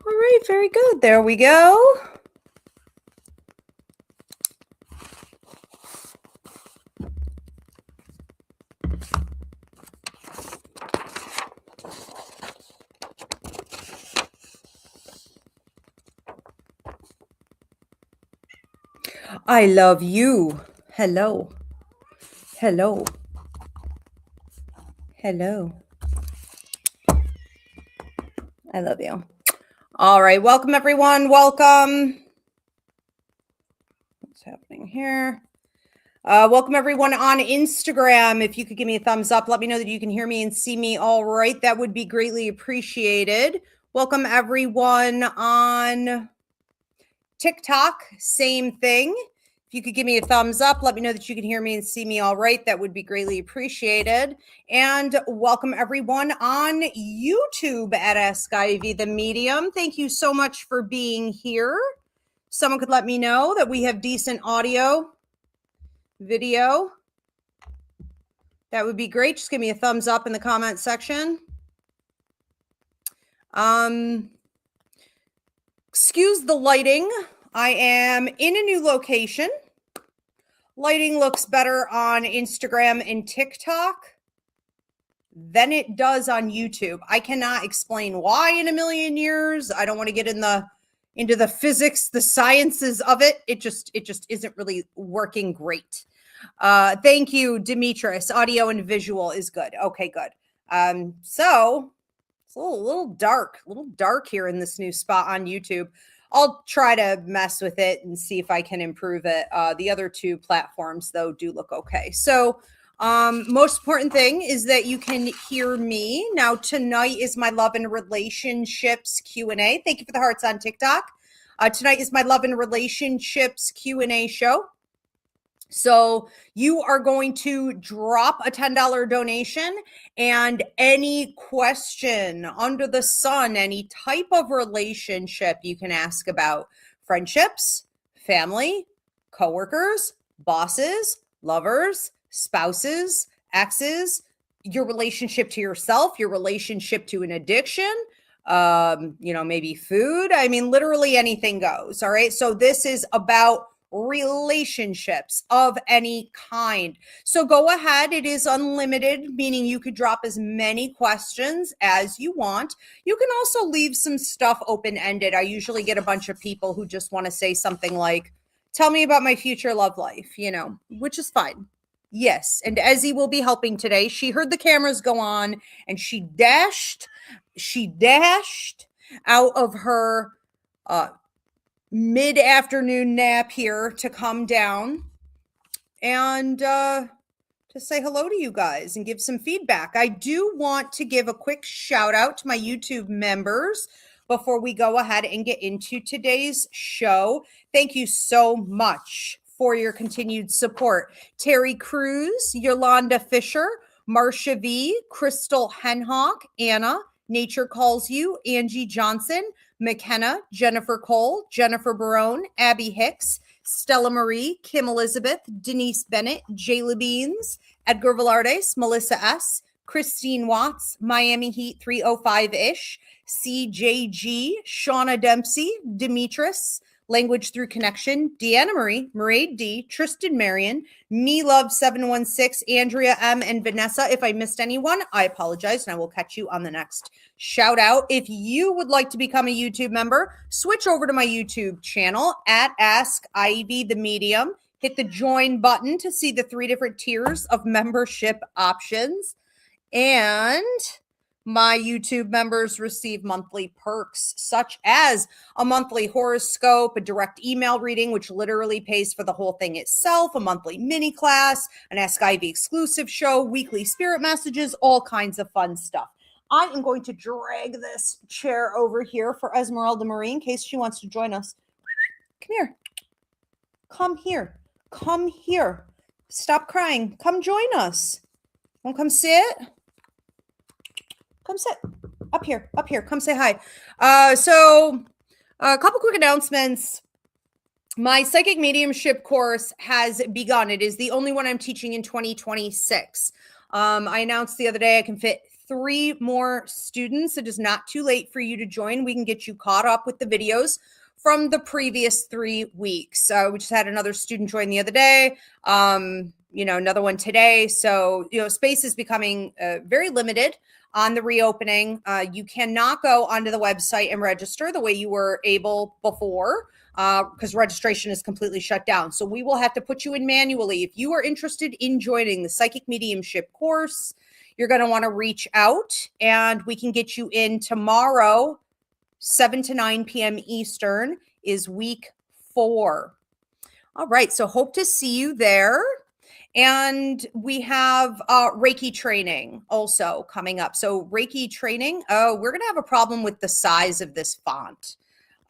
All right, very good. There we go. I love you. Hello. Hello. Hello. I love you. All right. Welcome, everyone. Welcome. What's happening here? Welcome, everyone on Instagram. If you could give me a thumbs up, let me know that you can hear me and see me all right. That would be greatly appreciated. Welcome, everyone on TikTok. Same thing. If you could give me a thumbs up, let me know that you can hear me and see me all right. That would be greatly appreciated. And welcome everyone on YouTube at AskIvy, the medium. Thank you so much for being here. Someone could let me know that we have decent audio, video. That would be great. Just give me a thumbs up in the comment section. Excuse the lighting. I am in a new location. Lighting looks better on Instagram and TikTok than it does on YouTube. I cannot explain why in a million years. I don't want to get into the physics, the sciences of it. It just isn't really working great. Thank you, Demetrius. Audio and visual is good. Okay, good. So it's a little dark here in this new spot on YouTube. I'll try to mess with it and see if I can improve it. The other two platforms, though, do look okay. So most important thing is that you can hear me. Now, tonight is my love and relationships Q&A. Thank you for the hearts on TikTok. Tonight is my love and relationships Q&A show. So you are going to drop a $10 donation, and any question under the sun, any type of relationship you can ask about: friendships, family, coworkers, bosses, lovers, spouses, exes, your relationship to yourself, your relationship to an addiction, maybe food. I mean, literally anything goes. All right. So this is about relationships of any kind. So go ahead. It is unlimited, meaning you could drop as many questions as you want. You can also leave some stuff open-ended. I usually get a bunch of people who just want to say something like, tell me about my future love life, which is fine. Yes. And Ezzy will be helping today. She heard the cameras go on and she dashed out of her, mid-afternoon nap here to come down and to say hello to you guys and give some feedback. I do want to give a quick shout out to my YouTube members before we go ahead and get into today's show. Thank you so much for your continued support. Terry Cruz, Yolanda Fisher, Marcia V, Crystal Henhawk, Anna, Nature Calls You, Angie Johnson, McKenna, Jennifer Cole, Jennifer Barone, Abby Hicks, Stella Marie, Kim Elizabeth, Denise Bennett, Jayla Beans, Edgar Velardes, Melissa S., Christine Watts, Miami Heat 305-ish, CJG, Shauna Dempsey, Demetrius, Language Through Connection, Deanna Marie, Maraid D, Tristan Marion, Me Love 716, Andrea M, and Vanessa. If I missed anyone, I apologize, and I will catch you on the next shout out. If you would like to become a YouTube member, switch over to my YouTube channel at AskIvy the Medium. Hit the join button to see the 3 different tiers of membership options. And my YouTube members receive monthly perks, such as a monthly horoscope, a direct email reading, which literally pays for the whole thing itself, a monthly mini class, an AskIvy exclusive show, weekly spirit messages, all kinds of fun stuff. I am going to drag this chair over here for Esmeralda Marie in case she wants to join us. Come here. Come here. Come here. Stop crying. Come join us. Want to come sit? Come sit up here. Come say hi. So a couple quick announcements. My psychic mediumship course has begun. It is the only one I'm teaching in 2026. I announced the other day I can fit 3 more students. It is not too late for you to join. We can get you caught up with the videos from the previous 3 weeks. We just had another student join the other day, another one today. So, space is becoming very limited on the reopening. You cannot go onto the website and register the way you were able before, because registration is completely shut down. So we will have to put you in manually. If you are interested in joining the psychic mediumship course, you're going to want to reach out and we can get you in tomorrow. 7 to 9 p.m. Eastern is week 4. All right. So hope to see you there. And we have Reiki training also coming up. So Reiki training, we're going to have a problem with the size of this font.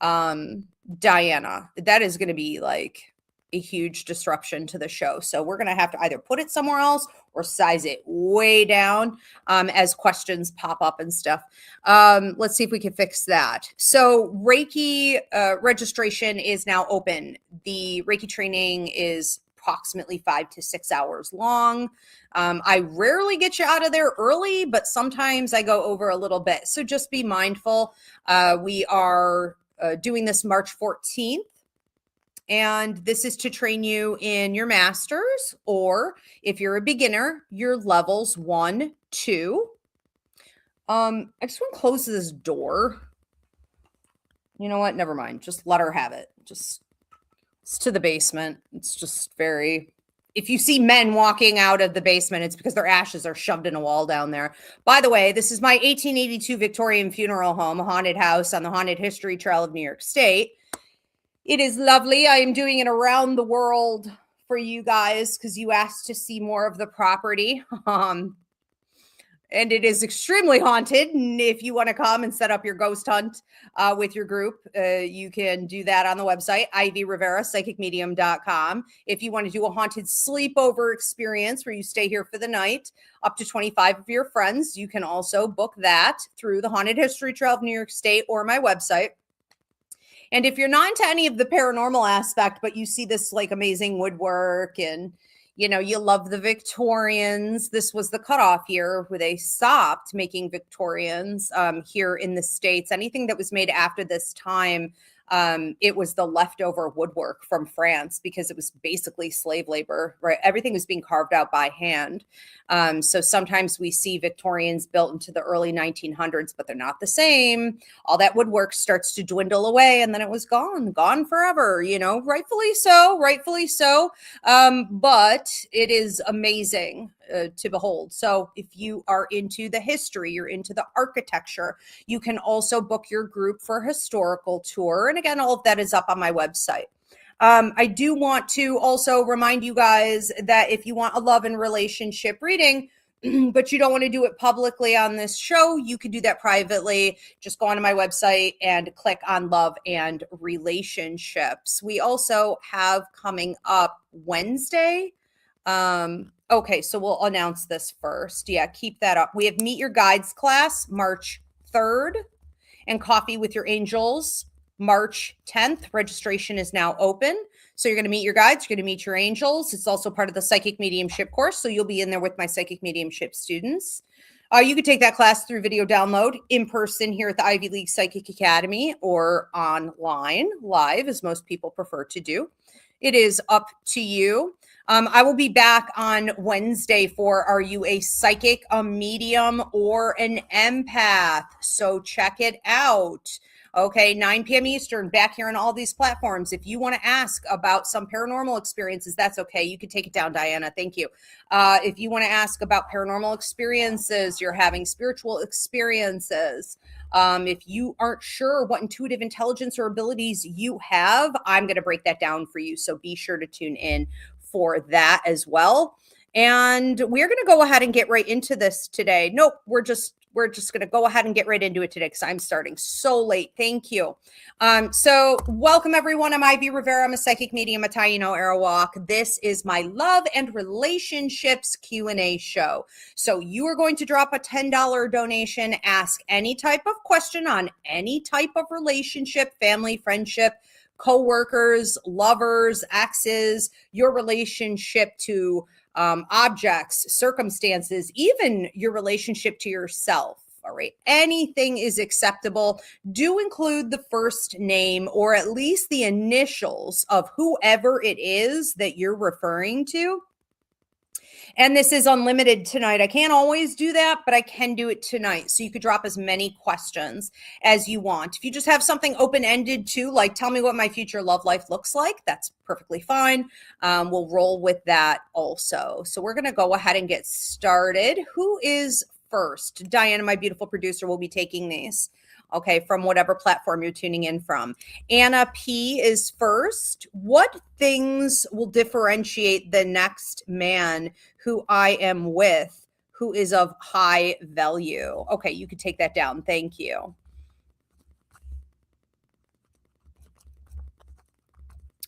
Diana, that is going to be like a huge disruption to the show. So we're going to have to either put it somewhere else or size it way down as questions pop up and stuff. Let's see if we can fix that. So Reiki registration is now open. The Reiki training is approximately 5 to 6 hours long. I rarely get you out of there early, but sometimes I go over a little bit. So just be mindful. We are doing this March 14th. And this is to train you in your masters, or if you're a beginner, your levels 1, 2. I just want to close this door. You know what? Never mind. Just let her have it. It's to the basement. It's just very, if you see men walking out of the basement, it's because their ashes are shoved in a wall down there. By the way, this is my 1882 Victorian funeral home, a haunted house on the Haunted History Trail of New York State. It is lovely. I am doing it around the world for you guys because you asked to see more of the property. And it is extremely haunted. And if you want to come and set up your ghost hunt with your group, you can do that on the website, Ivy Rivera, psychicmedium.com. If you want to do a haunted sleepover experience where you stay here for the night, up to 25 of your friends, you can also book that through the Haunted History Trail of New York State or my website. And if you're not into any of the paranormal aspect, but you see this like amazing woodwork and, you love the Victorians, this was the cutoff year where they stopped making Victorians here in the States. Anything that was made after this time, it was the leftover woodwork from France because it was basically slave labor, right? Everything was being carved out by hand. So sometimes we see Victorians built into the early 1900s, but they're not the same. All that woodwork starts to dwindle away and then it was gone forever, rightfully so. But it is amazing to behold. So if you are into the history, you're into the architecture, you can also book your group for a historical tour. And again, all of that is up on my website. I do want to also remind you guys that if you want a love and relationship reading, but you don't want to do it publicly on this show, you could do that privately. Just go onto my website and click on love and relationships. We also have coming up Wednesday. Okay, so we'll announce this first. Yeah, keep that up. We have Meet Your Guides class March 3rd and Coffee with Your Angels March 10th. Registration is now open. So you're going to meet your guides, you're going to meet your angels. It's also part of the psychic mediumship course. So you'll be in there with my psychic mediumship students. You could take that class through video download in person here at the Ivy League Psychic Academy or online, live, as most people prefer to do. It is up to you. I will be back on Wednesday for Are You a Psychic, a Medium, or an Empath? So check it out. Okay, 9 p.m. Eastern, back here on all these platforms. If you want to ask about some paranormal experiences, that's okay. You can take it down, Diana. Thank you. If you want to ask about paranormal experiences, you're having spiritual experiences. If you aren't sure what intuitive intelligence or abilities you have, I'm going to break that down for you. So be sure to tune in for that as well. And we're going to go ahead and get right into this today. Nope, we're just going to go ahead and get right into it today because I'm starting so late. Thank you. So welcome everyone. I'm Ivy Rivera. I'm a psychic medium, a Taino Arawak. This is my love and relationships Q&A show. So you are going to drop a $10 donation, ask any type of question on any type of relationship, family, friendship, co-workers, lovers, exes, your relationship to objects, circumstances, even your relationship to yourself. All right. Anything is acceptable. Do include the first name or at least the initials of whoever it is that you're referring to. And this is unlimited tonight. I can't always do that, but I can do it tonight. So you could drop as many questions as you want. If you just have something open-ended too, like tell me what my future love life looks like, that's perfectly fine. We'll roll with that also. So we're going to go ahead and get started. Who is first? Diana, my beautiful producer, will be taking these. Okay, from whatever platform you're tuning in from. Anna P is first. What things will differentiate the next man who I am with, who is of high value? Okay, you could take that down. Thank you.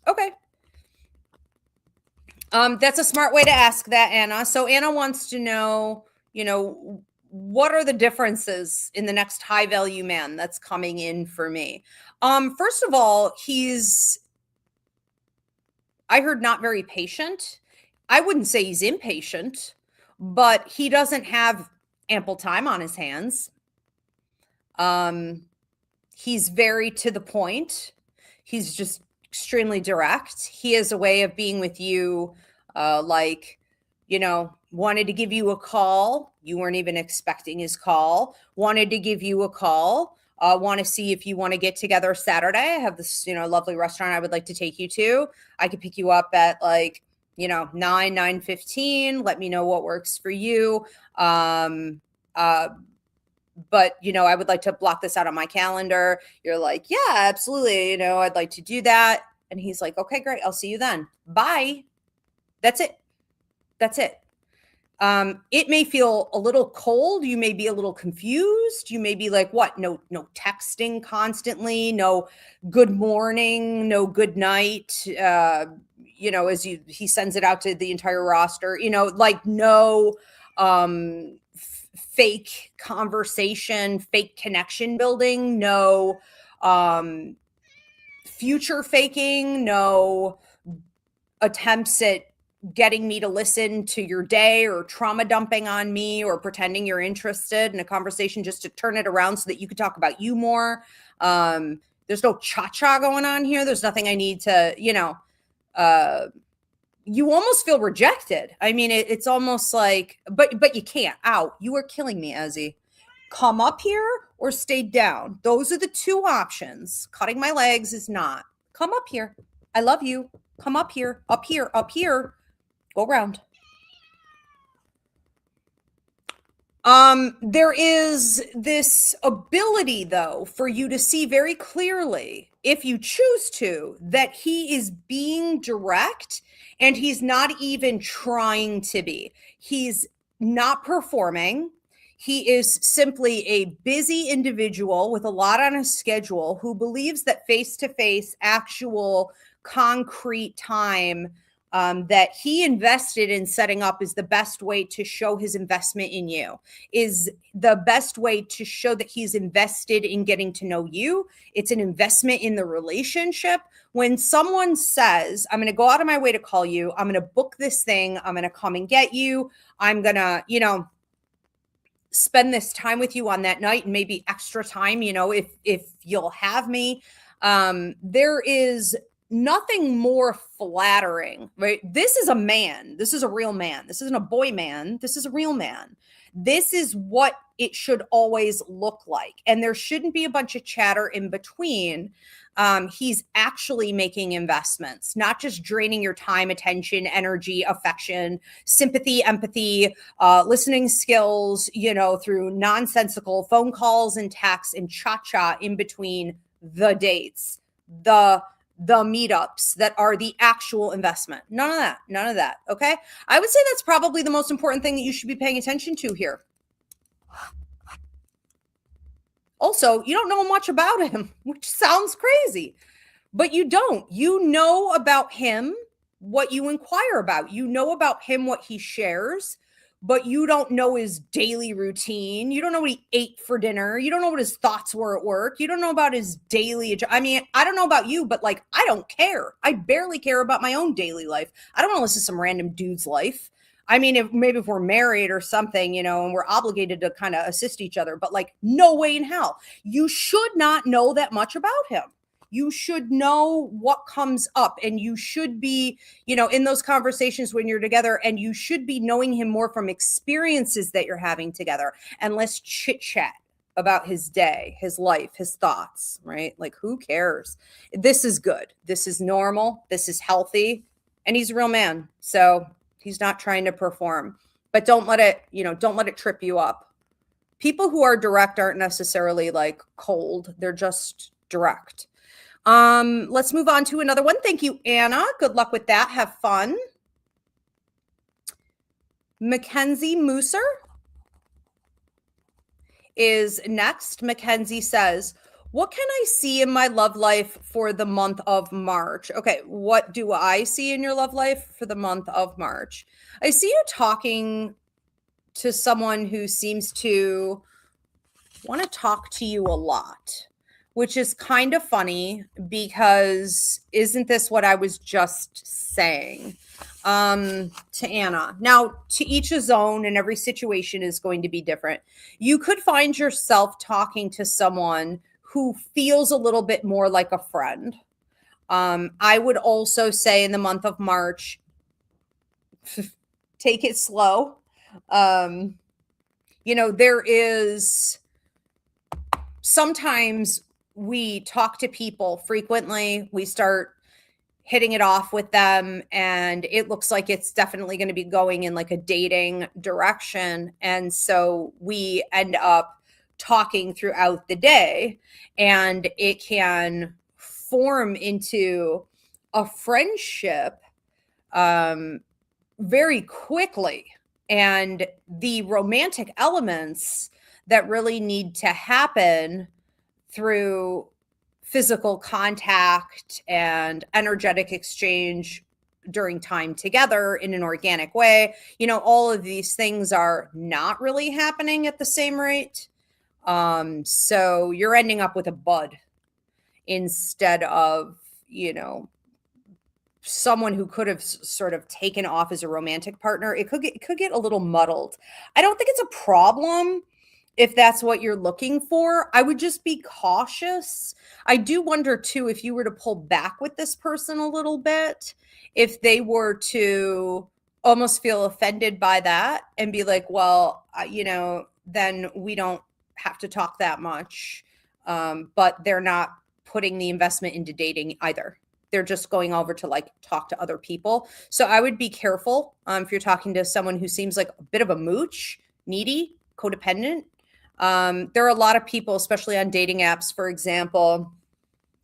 Okay. That's a smart way to ask that, Anna. So Anna wants to know, what are the differences in the next high value man that's coming in for me? First of all, I heard not very patient. I wouldn't say he's impatient, but he doesn't have ample time on his hands. He's very to the point. He's just extremely direct. He has a way of being with you, wanted to give you a call. You weren't even expecting his call. Wanted to give you a call. Want to see if you want to get together Saturday. I have this, lovely restaurant I would like to take you to. I could pick you up at 9:15. Let me know what works for you. But I would like to block this out on my calendar. You're like, yeah, absolutely. I'd like to do that. And he's like, okay, great. I'll see you then. Bye. That's it. It may feel a little cold. You may be a little confused. You may be like, what? No texting constantly, no good morning, no good night. He sends it out to the entire roster, no, fake conversation, fake connection building, no, future faking, no attempts at getting me to listen to your day or trauma dumping on me or pretending you're interested in a conversation just to turn it around so that you could talk about you more. There's no cha-cha going on here. There's nothing I need to, you almost feel rejected. I mean, it's almost like, but you can't. Ow, you are killing me, Ezzy. Come up here or stay down. Those are the two options. Cutting my legs is not. Come up here. I love you. Come up here, up here, up here. Go around. There is this ability, though, for you to see very clearly, if you choose to, that he is being direct and he's not even trying to be. He's not performing. He is simply a busy individual with a lot on his schedule who believes that face-to-face, actual, concrete time that he invested in setting up is the best way to show his investment in you, is the best way to show that he's invested in getting to know you. It's an investment in the relationship. When someone says, I'm going to go out of my way to call you, I'm going to book this thing, I'm going to come and get you, I'm going to, spend this time with you on that night and maybe extra time, if you'll have me, there is nothing more flattering, right? This is a man. This is a real man. This isn't a boy man. This is a real man. This is what it should always look like. And there shouldn't be a bunch of chatter in between. He's actually making investments, not just draining your time, attention, energy, affection, sympathy, empathy, listening skills, through nonsensical phone calls and texts and cha-cha in between the dates, the meetups that are the actual investment. None of that. Okay. I would say that's probably the most important thing that you should be paying attention to here. Also, you don't know much about him, which sounds crazy, but you don't. You know about him what you inquire about. You know about him what he shares, but you don't know his daily routine. You don't know what he ate for dinner. You don't know what his thoughts were at work. You don't know about his daily. I mean, I don't know about you, but I don't care. I barely care about my own daily life. I don't want to listen to some random dude's life. I mean, if we're married or something, and we're obligated to kind of assist each other, but like, no way in hell. You should not know that much about him. You should know what comes up, and you should be, in those conversations when you're together, and you should be knowing him more from experiences that you're having together, and less chit chat about his day, his life, his thoughts, right? Like, who cares? This is good. This is normal. This is healthy. And he's a real man. So he's not trying to perform, but don't let it trip you up. People who are direct aren't necessarily like cold. They're just direct. Let's move on to another one. Thank you, Anna. Good luck with that. Have fun. Mackenzie Mooser is next. Mackenzie says, what can I see in my love life for the month of March? Okay, what do I see in your love life for the month of March? I see you talking to someone who seems to want to talk to you a lot, which is kind of funny because isn't this what I was just saying to Anna? Now, to each his own, and every situation is going to be different. You could find yourself talking to someone who feels a little bit more like a friend. I would also say in the month of March, take it slow. There is sometimes we talk to people frequently, we start hitting it off with them, and it looks like it's definitely going to be going in like a dating direction. And so we end up talking throughout the day, and it can form into a friendship very quickly. And the romantic elements that really need to happen through physical contact and energetic exchange during time together in an organic way, all of these things are not really happening at the same rate. So you're ending up with a bud instead of, someone who could have sort of taken off as a romantic partner. It could get a little muddled. I don't think it's a problem if that's what you're looking for. I would just be cautious. I do wonder too, if you were to pull back with this person a little bit, if they were to almost feel offended by that and be like, well, then we don't have to talk that much. But they're not putting the investment into dating either. They're just going over to like talk to other people. So I would be careful if you're talking to someone who seems like a bit of a mooch, needy, codependent. There are a lot of people, especially on dating apps, for example,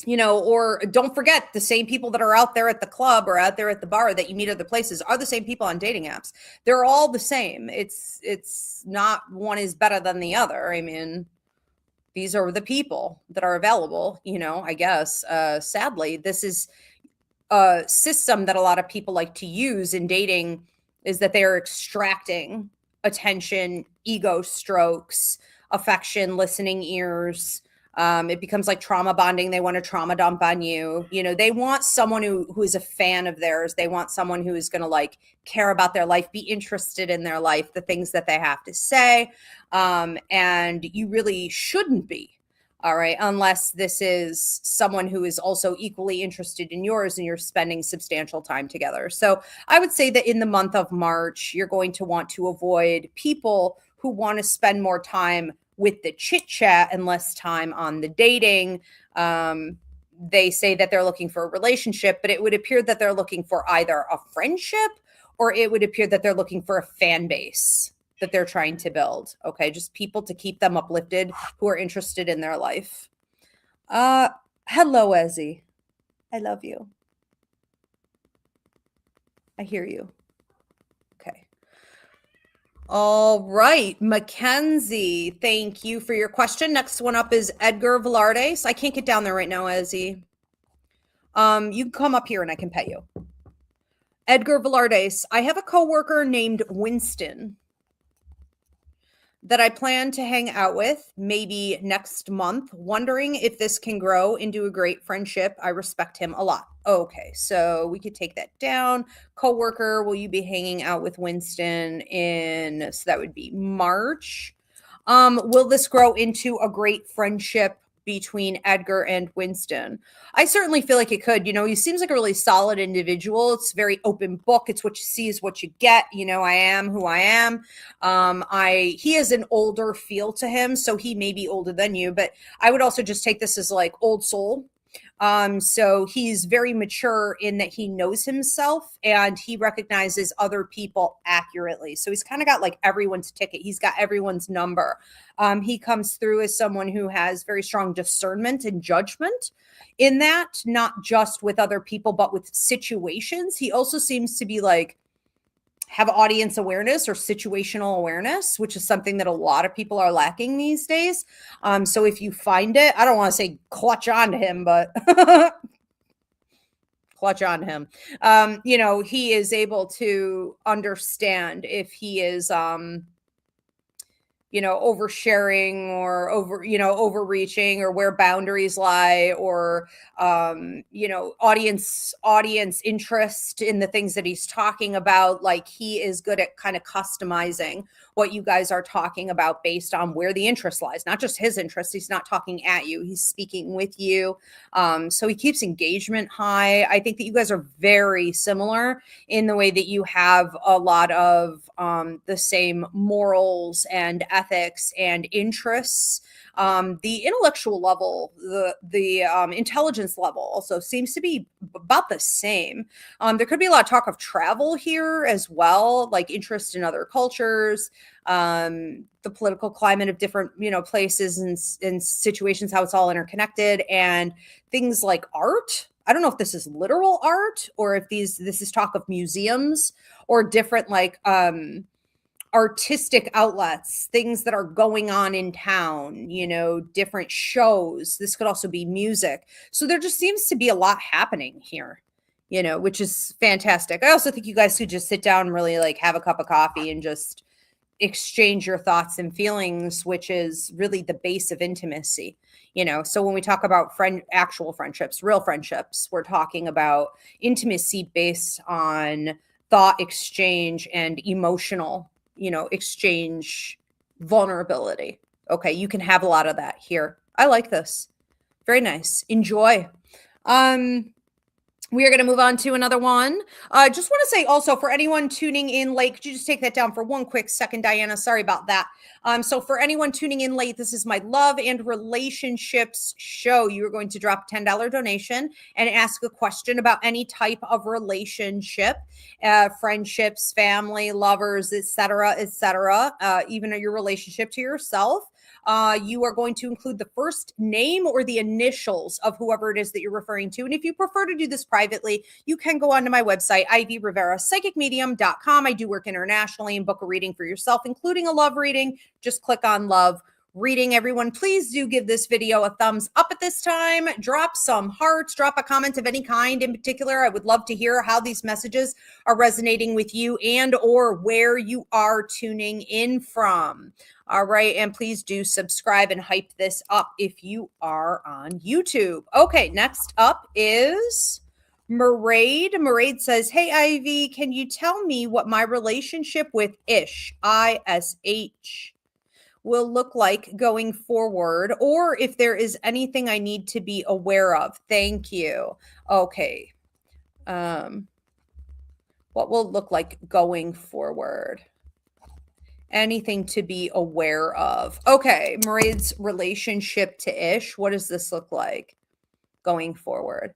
or don't forget, the same people that are out there at the club or out there at the bar that you meet other places are the same people on dating apps. They're all the same. It's not one is better than the other. I mean, these are the people that are available, I guess. Sadly, this is a system that a lot of people like to use in dating, is that they are extracting attention, ego strokes, affection, listening ears. It becomes like trauma bonding. They want to trauma dump on you. They want someone who is a fan of theirs. They want someone who is going to like care about their life, be interested in their life, the things that they have to say. And you really shouldn't be. All right. Unless this is someone who is also equally interested in yours and you're spending substantial time together. So I would say that in the month of March, you're going to want to avoid people who want to spend more time with the chit chat and less time on the dating. They say that they're looking for a relationship, but it would appear that they're looking for either a friendship, or it would appear that they're looking for a fan base that they're trying to build. Okay. Just people to keep them uplifted who are interested in their life. Hello, Ezzy. I love you. I hear you. Okay. All right, Mackenzie, thank you for your question. Next one up is Edgar Velarde. So I can't get down there right now, Ezzy. You can come up here and I can pet you. Edgar Velarde, I have a coworker named Winston. that I plan to hang out with maybe next month, wondering if this can grow into a great friendship. I respect him a lot. Okay, so we could take that down. Coworker, will you be hanging out with Winston in, so that would be March. Will this grow into a great friendship between Edgar and Winston? I certainly feel like it could. He seems like a really solid individual. It's a very open book. It's what you see is what you get. I am who I am. He has an older feel to him, so he may be older than you, but I would also just take this as like old soul. So he's very mature in that he knows himself and he recognizes other people accurately. So he's kind of got like everyone's ticket. He's got everyone's number. He comes through as someone who has very strong discernment and judgment in that, not just with other people, but with situations. He also seems to be like, have audience awareness or situational awareness, which is something that a lot of people are lacking these days. So if you find it, I don't want to say clutch on to him, but clutch on him. He is able to understand if he is, oversharing or overreaching, or where boundaries lie, or, audience interest in the things that he's talking about. Like, he is good at kind of customizing what you guys are talking about based on where the interest lies, not just his interest. He's not talking at you. He's speaking with you. So he keeps engagement high. I think that you guys are very similar in the way that you have a lot of the same morals and ethics and interests. The intellectual level, the intelligence level also seems to be about the same. There could be a lot of talk of travel here as well, like interest in other cultures, the political climate of different, places and situations, how it's all interconnected, and things like art. I don't know if this is literal art or if this is talk of museums or different like artistic outlets, things that are going on in town, different shows. This could also be music. So there just seems to be a lot happening here, which is fantastic. I also think you guys could just sit down and really like have a cup of coffee and just exchange your thoughts and feelings, which is really the base of intimacy. So when we talk about actual friendships, real friendships, we're talking about intimacy based on thought exchange and emotional, exchange, vulnerability. Okay, you can have a lot of that here. I like this. Very nice. Enjoy. We are going to move on to another one. Just want to say also, for anyone tuning in late, could you just take that down for one quick second, Diana? Sorry about that. So for anyone tuning in late, this is my love and relationships show. You are going to drop a $10 donation and ask a question about any type of relationship, friendships, family, lovers, etc., even your relationship to yourself. You are going to include the first name or the initials of whoever it is that you're referring to. And if you prefer to do this privately, you can go onto my website, Ivy Rivera, psychicmedium.com. I do work internationally and book a reading for yourself, including a love reading. Just click on love reading. Everyone, please do give this video a thumbs up at this time. Drop some hearts, drop a comment of any kind. In particular, I would love to hear how these messages are resonating with you and or where you are tuning in from. All right. And please do subscribe and hype this up if you are on YouTube. Okay. Next up is Maraid. Maraid says, hey, Ivy, can you tell me what my relationship with Ish, ISH, will look like going forward, or if there is anything I need to be aware of? Thank you. Okay. What will it look like going forward? Anything to be aware of. Okay, Maraid's relationship to Ish. What does this look like going forward?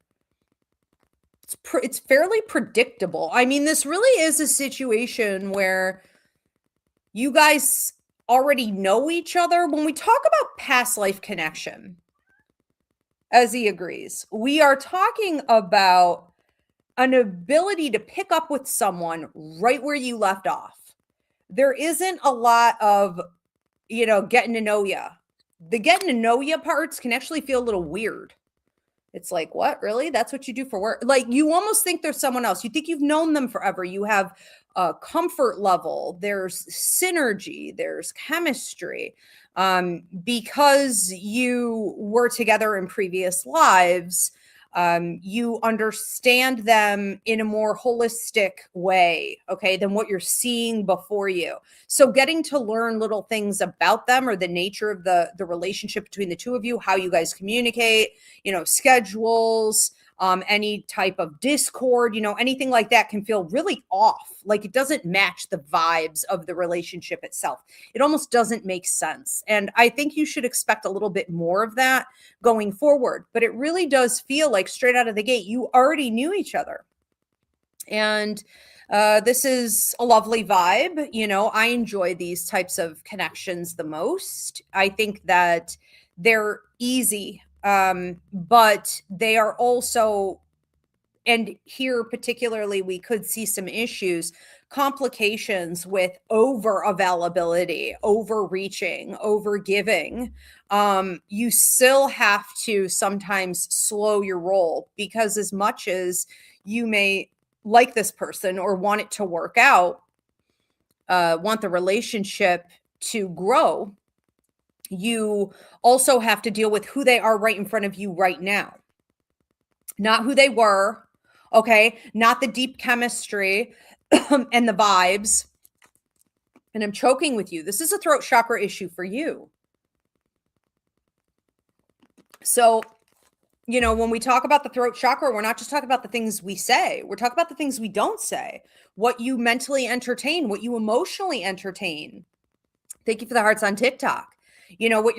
It's fairly predictable. I mean, this really is a situation where you guys already know each other. When we talk about past life connection, as he agrees, we are talking about an ability to pick up with someone right where you left off. There isn't a lot of, getting to know you. The getting to know you parts can actually feel a little weird. It's like, what? Really? That's what you do for work? Like, you almost think there's someone else. You think you've known them forever. You have comfort level, there's synergy, there's chemistry. Because you were together in previous lives, you understand them in a more holistic way, okay, than what you're seeing before you. So getting to learn little things about them, or the nature of the relationship between the two of you, how you guys communicate, schedules, any type of discord, anything like that can feel really off. Like it doesn't match the vibes of the relationship itself. It almost doesn't make sense. And I think you should expect a little bit more of that going forward. But it really does feel like straight out of the gate, you already knew each other. And this is a lovely vibe. I enjoy these types of connections the most. I think that they're easy, but they are also, and here particularly, we could see some issues, complications with over availability, overreaching, over giving. You still have to sometimes slow your roll, because as much as you may like this person or want it to work out, want the relationship to grow, you also have to deal with who they are right in front of you right now, not who they were, okay? Not the deep chemistry and the vibes. And I'm choking with you. This is a throat chakra issue for you. So, when we talk about the throat chakra, we're not just talking about the things we say. We're talking about the things we don't say, what you mentally entertain, what you emotionally entertain. Thank you for the hearts on TikTok. What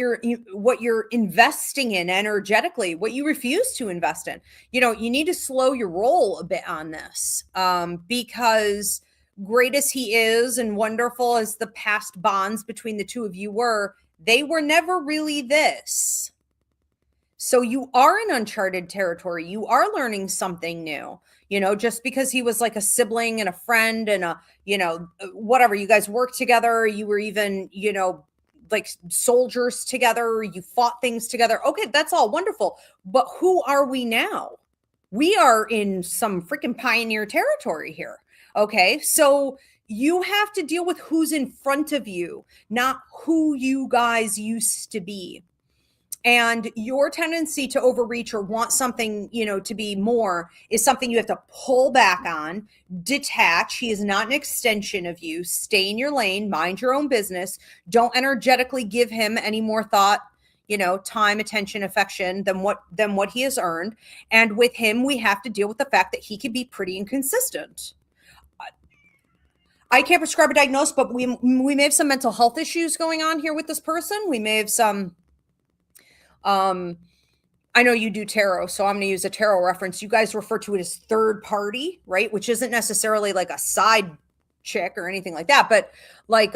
you're investing in energetically, what you refuse to invest in. You need to slow your roll a bit on this, because great as he is and wonderful as the past bonds between the two of you were, they were never really this. So you are in uncharted territory. You are learning something new, just because he was like a sibling and a friend and whatever, you guys worked together. You were even, like soldiers together. You fought things together. Okay, that's all wonderful. But who are we now? We are in some freaking pioneer territory here. Okay, so you have to deal with who's in front of you, not who you guys used to be. And your tendency to overreach or want something, to be more, is something you have to pull back on, detach. He is not an extension of you. Stay in your lane, mind your own business. Don't energetically give him any more thought, time, attention, affection than what he has earned. And with him, we have to deal with the fact that he can be pretty inconsistent. I can't prescribe a diagnosis, but we may have some mental health issues going on here with this person. We may have some, I know you do tarot, so I'm going to use a tarot reference. You guys refer to it as third party, right? Which isn't necessarily like a side chick or anything like that, but like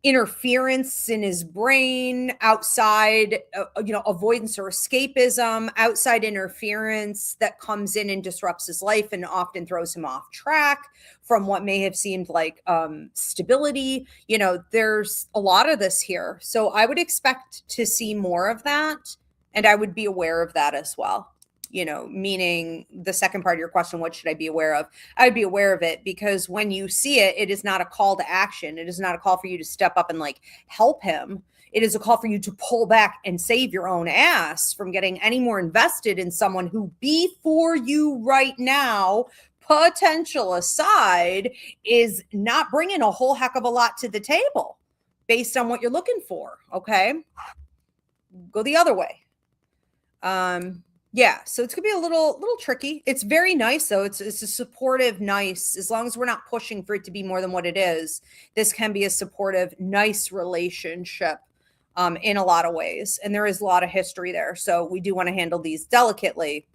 interference in his brain, outside, avoidance or escapism, outside interference that comes in and disrupts his life and often throws him off track from what may have seemed like stability. There's a lot of this here. So I would expect to see more of that. And I would be aware of that as well. Meaning the second part of your question, what should I be aware of? I would be aware of it, because when you see it, it is not a call to action. It is not a call for you to step up and like help him. It is a call for you to pull back and save your own ass from getting any more invested in someone who, before you right now, potential aside, is not bringing a whole heck of a lot to the table based on what you're looking for. Okay. Go the other way. Yeah, so it's gonna be a little tricky. It's very nice though. It's a supportive, nice, as long as we're not pushing for it to be more than what it is. This can be a supportive, nice relationship in a lot of ways. And there is a lot of history there. So we do want to handle these delicately.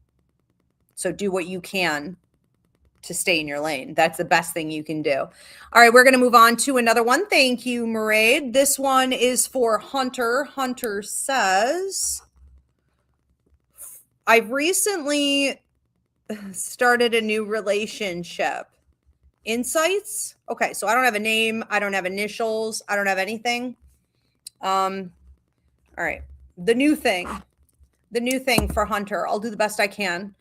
So do what you can to stay in your lane. That's the best thing you can do. All right, we're going to move on to another one. Thank you, Mairead. This one is for Hunter. Hunter says, I've recently started a new relationship. Insights? Okay, so I don't have a name. I don't have initials. I don't have anything. All right. The new thing for Hunter. I'll do the best I can.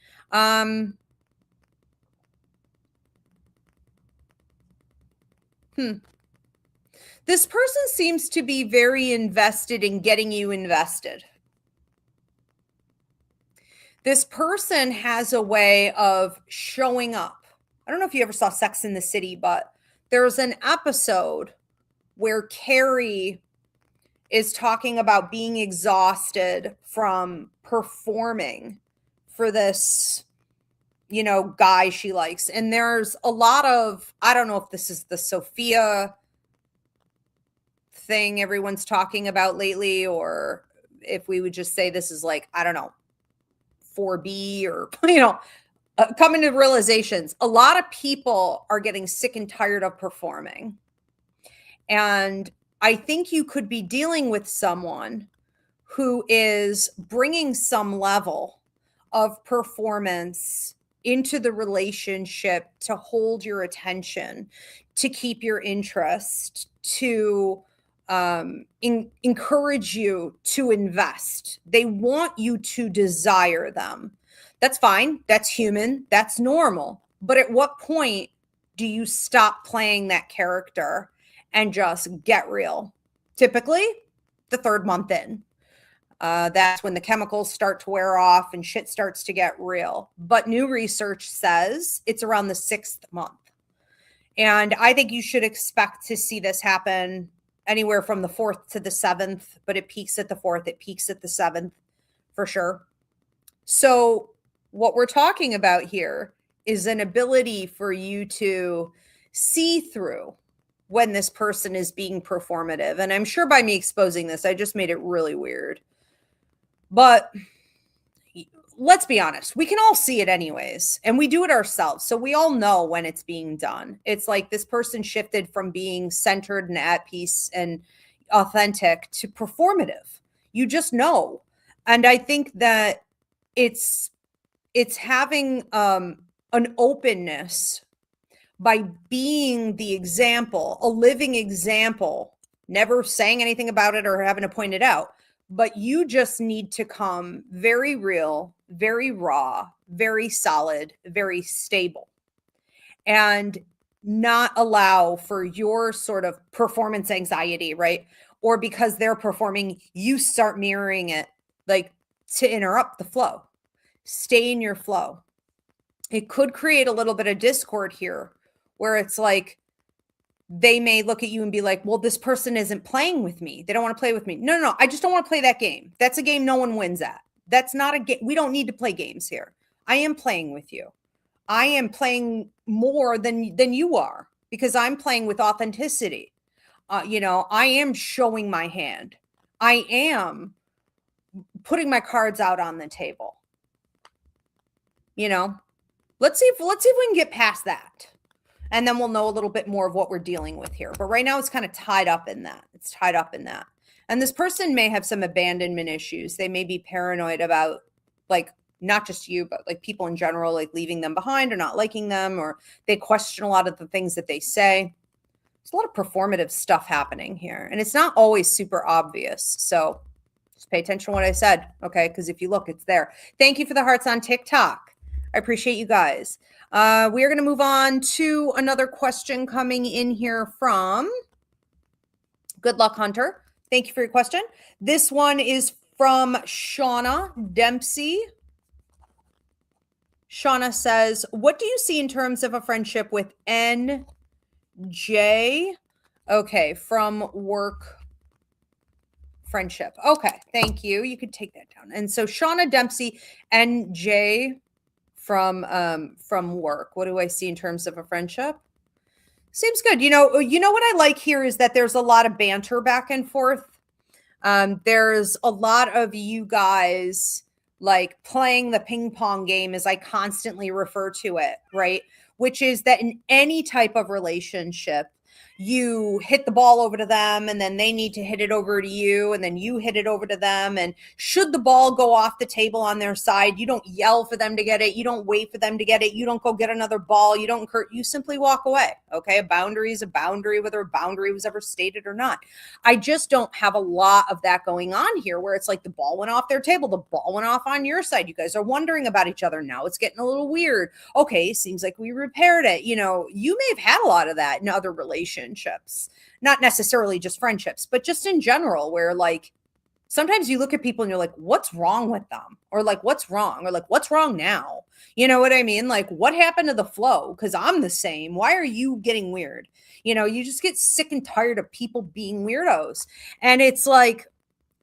This person seems to be very invested in getting you invested. This person has a way of showing up. I don't know if you ever saw Sex in the City, but there's an episode where Carrie is talking about being exhausted from performing for this, guy she likes. And there's a lot of, I don't know if this is the Sophia thing everyone's talking about lately, or if we would just say this is like, I don't know, 4B or, coming to realizations. A lot of people are getting sick and tired of performing. And I think you could be dealing with someone who is bringing some level of performance into the relationship to hold your attention, to keep your interest, to encourage you to invest. They want you to desire them. That's fine. That's human. That's normal. But at what point do you stop playing that character and just get real? Typically, the third month in. That's when the chemicals start to wear off and shit starts to get real. But new research says it's around the 6th month. And I think you should expect to see this happen anywhere from the 4th to the 7th, but it peaks at the 4th, it peaks at the 7th for sure. So what we're talking about here is an ability for you to see through when this person is being performative. And I'm sure by me exposing this, I just made it really weird. But let's be honest, we can all see it anyways, and we do it ourselves. So we all know when it's being done. It's like this person shifted from being centered and at peace and authentic to performative. You just know. And I think that it's having an openness by being the example, a living example, never saying anything about it or having to point it out. But you just need to come very real, very raw, very solid, very stable, and not allow for your sort of performance anxiety, right? Or because they're performing, you start mirroring it, like to interrupt the flow. Stay in your flow. It could create a little bit of discord here where it's like, they may look at you and be like, well, this person isn't playing with me. They don't want to play with me. No. I just don't want to play that game. That's a game no one wins at. That's not a game. We don't need to play games here. I am playing with you. I am playing more than you are because I'm playing with authenticity. I am showing my hand. I am putting my cards out on the table. Let's see if we can get past that. And then we'll know a little bit more of what we're dealing with here. But right now it's kind of tied up in that. It's tied up in that. And this person may have some abandonment issues. They may be paranoid about, like, not just you, but like people in general, like leaving them behind or not liking them, or they question a lot of the things that they say. There's a lot of performative stuff happening here. And it's not always super obvious. So just pay attention to what I said, okay? Because if you look, it's there. Thank you for the hearts on TikTok. I appreciate you guys. We are going to move on to another question coming in here from Good Luck Hunter. Thank you for your question. This one is from Shauna Dempsey. Shauna says, what do you see in terms of a friendship with NJ? Okay, from work friendship. Okay, thank you. You could take that down. And so Shauna Dempsey, NJ from work. What do I see in terms of a friendship? Seems good. You know what I like here is that there's a lot of banter back and forth. There's a lot of you guys like playing the ping pong game, as I constantly refer to it, right? Which is that in any type of relationship, you hit the ball over to them and then they need to hit it over to you and then you hit it over to them. And should the ball go off the table on their side, you don't yell for them to get it. You don't wait for them to get it. You don't go get another ball. You don't you simply walk away. Okay. A boundary is a boundary, whether a boundary was ever stated or not. I just don't have a lot of that going on here where it's like the ball went off their table. The ball went off on your side. You guys are wondering about each other. Now it's getting a little weird. Okay. Seems like we repaired it. You may have had a lot of that in other relationships. relationships, not necessarily just friendships, but just in general, where like sometimes you look at people and you're like, what's wrong with them? Or like, what's wrong? Or like, what's wrong now? You know what I mean? Like, what happened to the flow? Because I'm the same. Why are you getting weird? You know, you just get sick and tired of people being weirdos. And it's like,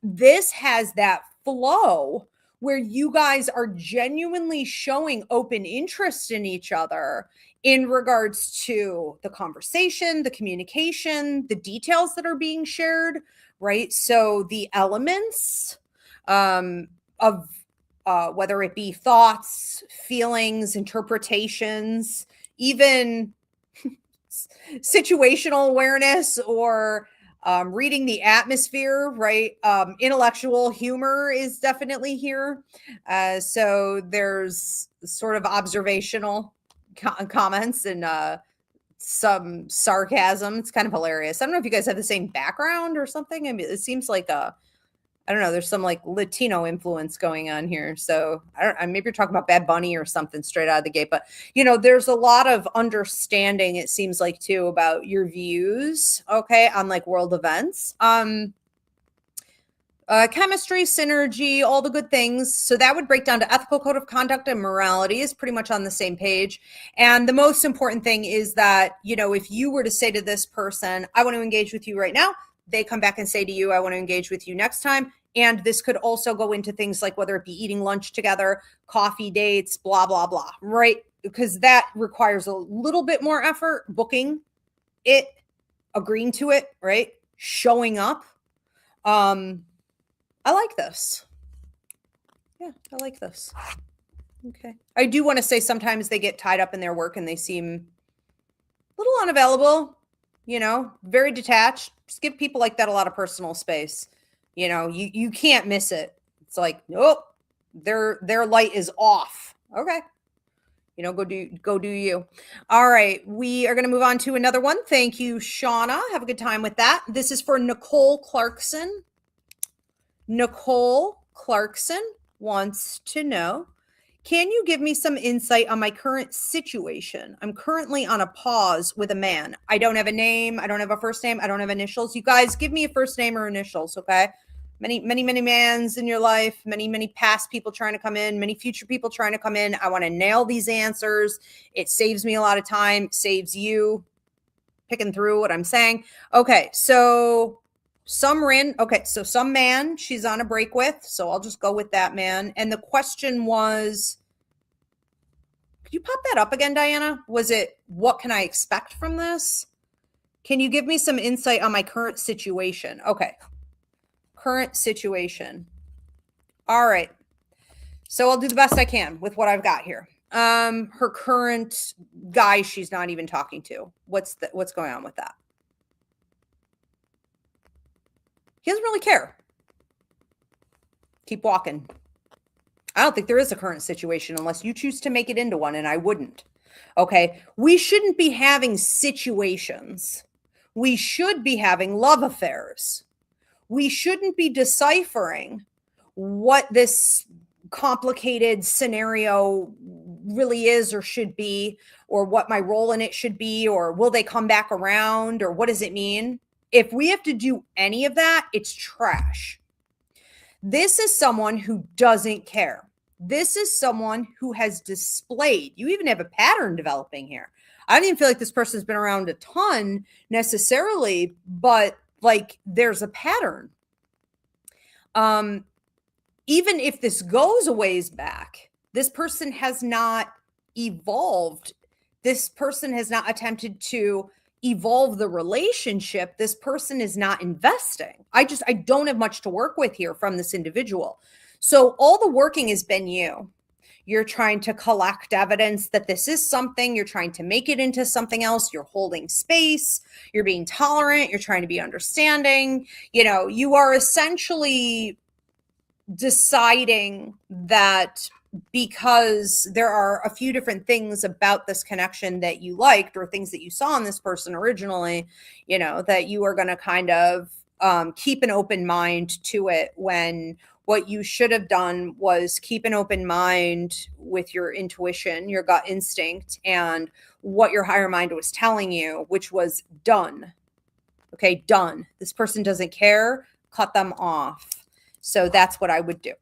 this has that flow where you guys are genuinely showing open interest in each other in regards to the conversation, the communication, the details that are being shared, right? So the elements of whether it be thoughts, feelings, interpretations, even situational awareness or reading the atmosphere, right? Intellectual humor is definitely here. So there's sort of observational comments and some sarcasm. It's kind of hilarious. I don't know if you guys have the same background or something. I mean, it seems like I don't know, there's some like Latino influence going on here. So maybe you're talking about Bad Bunny or something straight out of the gate, but you know, there's a lot of understanding, it seems like too, about your views, okay, on like world events. Chemistry, synergy, all the good things. So that would break down to ethical code of conduct and morality is pretty much on the same page. And the most important thing is that, you know, if you were to say to this person, I want to engage with you right now, they come back and say to you, I want to engage with you next time. And this could also go into things like whether it be eating lunch together, coffee dates, blah, blah, blah, right? Because that requires a little bit more effort, booking it, agreeing to it, right? Showing up. I like this. Yeah, I like this. Okay. I do want to say sometimes they get tied up in their work and they seem a little unavailable, you know, very detached. Just give people like that a lot of personal space. You know, you can't miss it. It's like, nope, their light is off. Okay. You know, go do you. All right. We are going to move on to another one. Thank you, Shauna. Have a good time with that. This is for Nicole Clarkson. Nicole Clarkson wants to know, can you give me some insight on my current situation? I'm currently on a pause with a man. I don't have a name. I don't have a first name. I don't have initials. You guys give me a first name or initials, okay? Many mans in your life, many past people trying to come in, many future people trying to come in. I want to nail these answers. It saves me a lot of time, saves you picking through what I'm saying. Okay, so some man she's on a break with, so I'll just go with that man. And the question was, could you pop that up again, Diana? Was it, what can I expect from this? Can you give me some insight on my current situation? Okay. Current situation. All right. So I'll do the best I can with what I've got here. Her current guy she's not even talking to. What's going on with that? He doesn't really care. Keep walking. I don't think there is a current situation unless you choose to make it into one, and I wouldn't. Okay. We shouldn't be having situations. We should be having love affairs. We shouldn't be deciphering what this complicated scenario really is or should be, or what my role in it should be, or will they come back around, or what does it mean? If we have to do any of that, it's trash. This is someone who doesn't care. This is someone who has displayed, you even have a pattern developing here. I don't even feel like this person's been around a ton necessarily, but like there's a pattern. Even if this goes a ways back, this person has not evolved. This person has not attempted to evolve the relationship. This person is not investing. I don't have much to work with here from this individual. So all the working has been you. You're trying to collect evidence that this is something. You're trying to make it into something else. You're holding space. You're being tolerant. You're trying to be understanding. You know, you are essentially deciding that because there are a few different things about this connection that you liked or things that you saw in this person originally, you know, that you are going to kind of keep an open mind to it, when what you should have done was keep an open mind with your intuition, your gut instinct, and what your higher mind was telling you, which was done. Okay, done. This person doesn't care. Cut them off. So that's what I would do.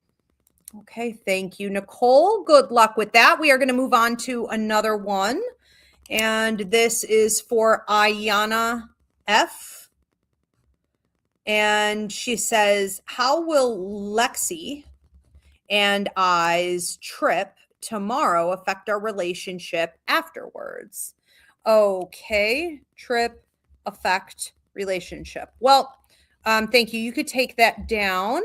Okay, thank you, Nicole. Good luck with that. We are going to move on to another one. And this is for Ayana F. And she says, how will Lexi and I's trip tomorrow affect our relationship afterwards? Okay, trip, affect, relationship. Well, thank you. You could take that down.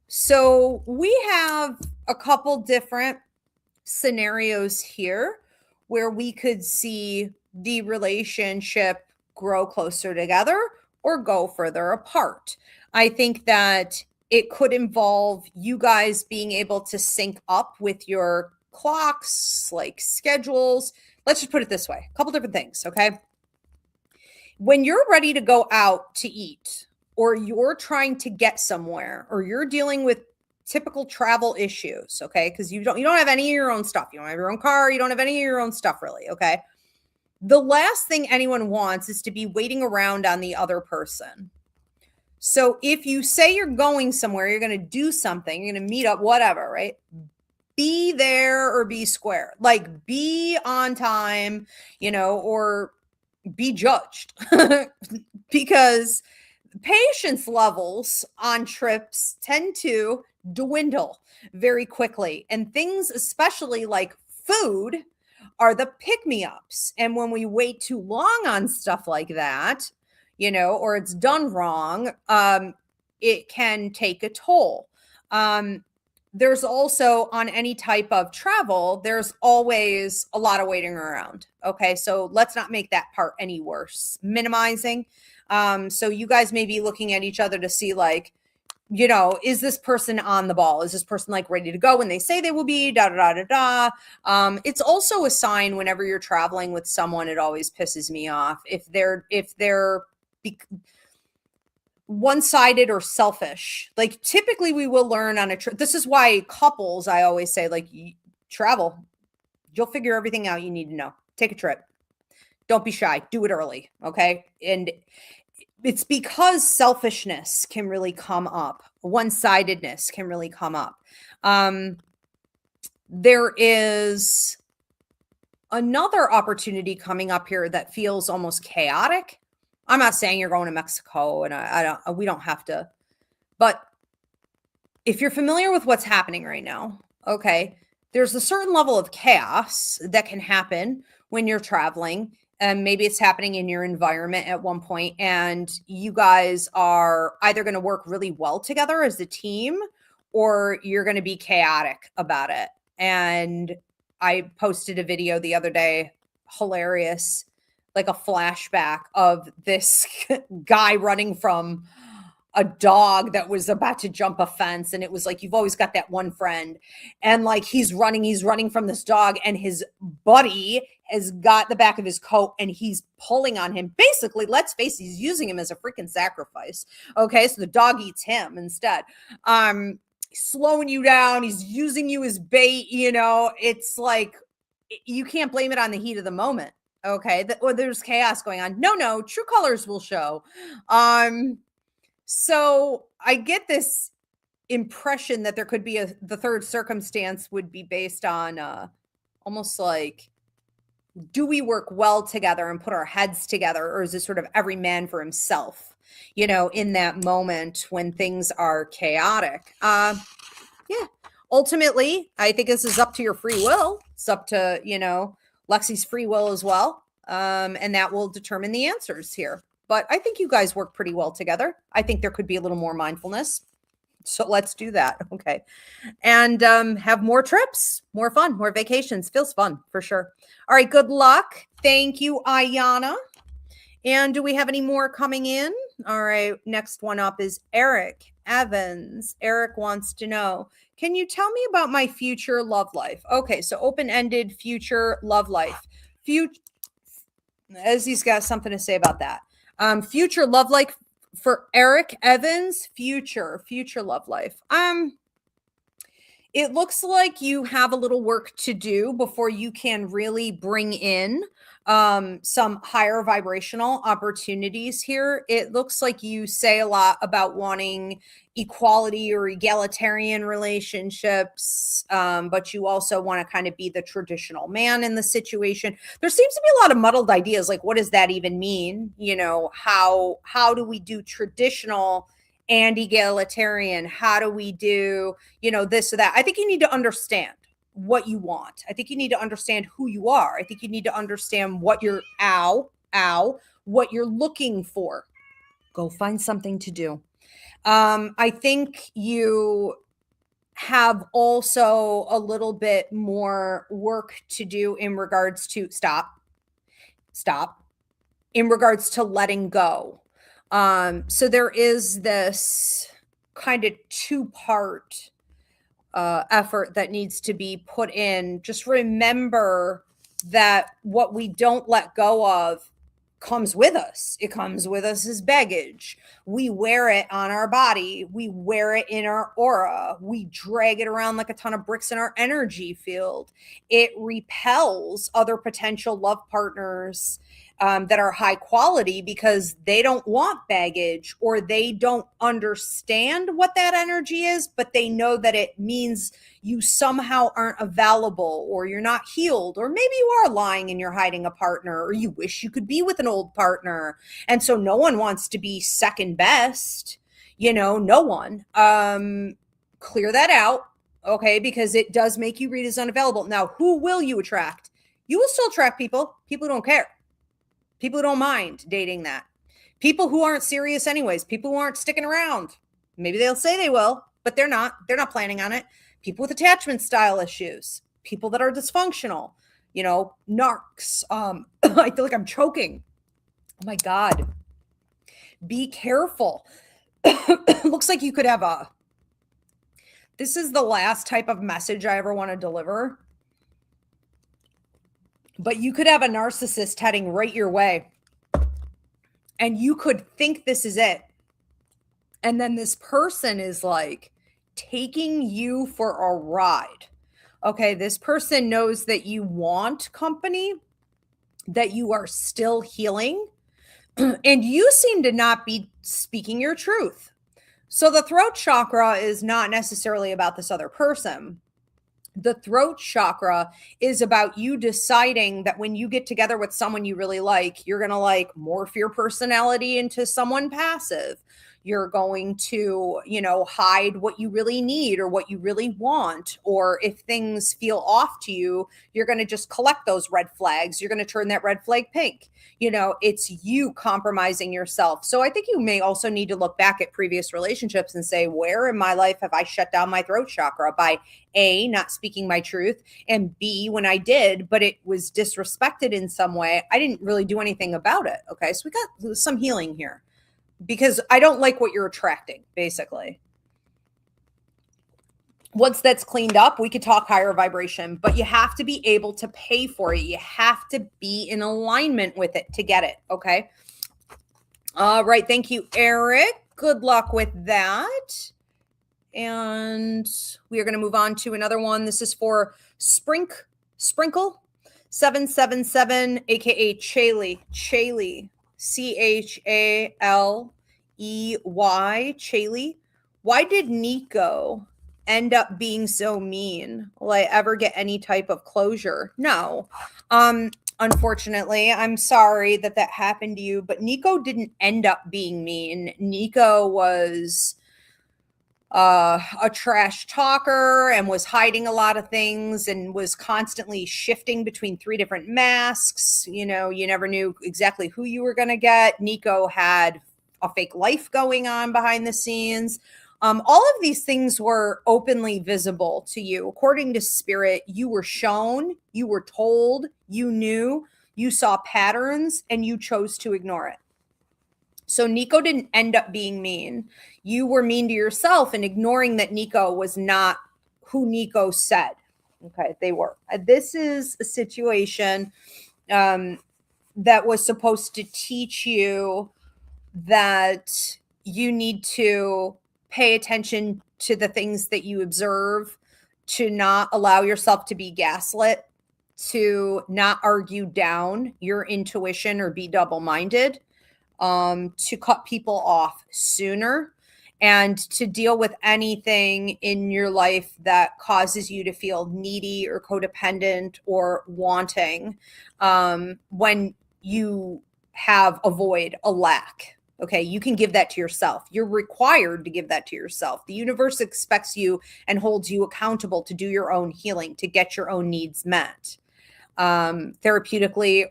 So we have a couple different scenarios here where we could see the relationship grow closer together or go further apart. I think that it could involve you guys being able to sync up with your clocks, like schedules. Let's just put it this way, a couple different things, okay? When you're ready to go out to eat, or you're trying to get somewhere, or you're dealing with typical travel issues, okay? Because you don't have any of your own stuff. You don't have your own car. You don't have any of your own stuff, really, okay? The last thing anyone wants is to be waiting around on the other person. So if you say you're going somewhere, you're going to do something, you're going to meet up, whatever, right? Be there or be square. Like, be on time, or be judged. Because patience levels on trips tend to dwindle very quickly. And things, especially like food, are the pick-me-ups. And when we wait too long on stuff like that, or it's done wrong, it can take a toll. There's also, on any type of travel, there's always a lot of waiting around. Okay, so let's not make that part any worse. Minimizing. So you guys may be looking at each other to see, like, is this person on the ball? Is this person like ready to go when they say they will be? It's also a sign whenever you're traveling with someone, it always pisses me off if they're one-sided or selfish. Like, typically we will learn on a trip. This is why couples, I always say, like, travel, you'll figure everything out you need to know. Take a trip. Don't be shy. Do it early. Okay. And it's because selfishness can really come up. One-sidedness can really come up. There is another opportunity coming up here that feels almost chaotic. I'm not saying you're going to Mexico, and we don't have to, but if you're familiar with what's happening right now, okay, there's a certain level of chaos that can happen when you're traveling, and maybe it's happening in your environment at one point, and you guys are either going to work really well together as a team, or you're going to be chaotic about it. And I posted a video the other day, hilarious, like a flashback of this guy running from a dog that was about to jump a fence. And it was like, you've always got that one friend, and like, he's running from this dog, and his buddy has got the back of his coat and he's pulling on him. Basically, let's face it, he's using him as a freaking sacrifice. Okay. So the dog eats him instead. Slowing you down. He's using you as bait. It's like, you can't blame it on the heat of the moment. Okay. Or there's chaos going on. No, true colors will show. So I get this impression that there could be the third circumstance would be based on almost like, do we work well together and put our heads together, or is it sort of every man for himself, in that moment when things are chaotic? Yeah. Ultimately, I think this is up to your free will. It's up to, Lexi's free will as well. And that will determine the answers here. But I think you guys work pretty well together. I think there could be a little more mindfulness. So let's do that. Okay. And have more trips, more fun, more vacations. Feels fun for sure. All right. Good luck. Thank you, Ayana. And do we have any more coming in? All right. Next one up is Eric Evans. Eric wants to know, can you tell me about my future love life? Okay. So open-ended future love life. As he's got something to say about that. Future love life For Eric Evans, future love life. It looks like you have a little work to do before you can really bring in some higher vibrational opportunities here. It looks like you say a lot about wanting equality or egalitarian relationships, but you also want to kind of be the traditional man in the situation. There seems to be a lot of muddled ideas, like what does that even mean? You know, how do we do traditional and egalitarian? How do we do, you know, this or that? I think you need to understand what you want. I think you need to understand who you are. I think you need to understand what you're, what you're looking for. Go find something to do. I think you have also a little bit more work to do in regards to stop, in regards to letting go. So there is this kind of two-part effort that needs to be put in. Just remember that what we don't let go of comes with us. It comes with us as baggage. We wear it on our body. We wear it in our aura. We drag it around like a ton of bricks in our energy field. It repels other potential love partners that are high quality because they don't want baggage, or they don't understand what that energy is, but they know that it means you somehow aren't available, or you're not healed, or maybe you are lying and you're hiding a partner, or you wish you could be with an old partner. And so no one wants to be second best, you know, no one. Clear that out, okay? Because it does make you read as unavailable. Now, who will you attract? You will still attract people who don't care. People who don't mind dating that. People who aren't serious anyways. People who aren't sticking around. Maybe they'll say they will, but they're not. They're not planning on it. People with attachment style issues. People that are dysfunctional. You know, narcs. I feel like I'm choking. Oh my God. Be careful. Looks like you could have this is the last type of message I ever want to deliver. But you could have a narcissist heading right your way, and you could think this is it. And then this person is like taking you for a ride. Okay, this person knows that you want company, that you are still healing, and you seem to not be speaking your truth. So the throat chakra is not necessarily about this other person. The throat chakra is about you deciding that when you get together with someone you really like, you're going to like morph your personality into someone passive. You're going to, you know, hide what you really need or what you really want. Or if things feel off to you, you're going to just collect those red flags. You're going to turn that red flag pink. You know, it's you compromising yourself. So I think you may also need to look back at previous relationships and say, where in my life have I shut down my throat chakra by A, not speaking my truth, and B, when I did, but it was disrespected in some way, I didn't really do anything about it. Okay. So we got some healing here, because I don't like what you're attracting, basically. Once that's cleaned up, we could talk higher vibration, but you have to be able to pay for it. You have to be in alignment with it to get it. Okay. All right. Thank you, Eric. Good luck with that. And we are going to move on to another one. This is for Sprinkle 777, aka Chaley. CHALEY, Chaley. Why did Nico end up being so mean? Will I ever get any type of closure? No. Unfortunately, I'm sorry that happened to you, but Nico didn't end up being mean. Nico was a trash talker and was hiding a lot of things and was constantly shifting between 3 different masks. You know, you never knew exactly who you were going to get. Nico had a fake life going on behind the scenes. All of these things were openly visible to you. According to Spirit, you were shown, you were told, you knew, you saw patterns, and you chose to ignore it. So Nico didn't end up being mean. You were mean to yourself and ignoring that Nico was not who Nico said. Okay, they were. This is a situation that was supposed to teach you that you need to pay attention to the things that you observe, to not allow yourself to be gaslit, to not argue down your intuition or be double-minded, to cut people off sooner, and to deal with anything in your life that causes you to feel needy or codependent or wanting, when you have a void, a lack. Okay, you can give that to yourself. You're required to give that to yourself. The universe expects you and holds you accountable to do your own healing, to get your own needs met. Therapeutically,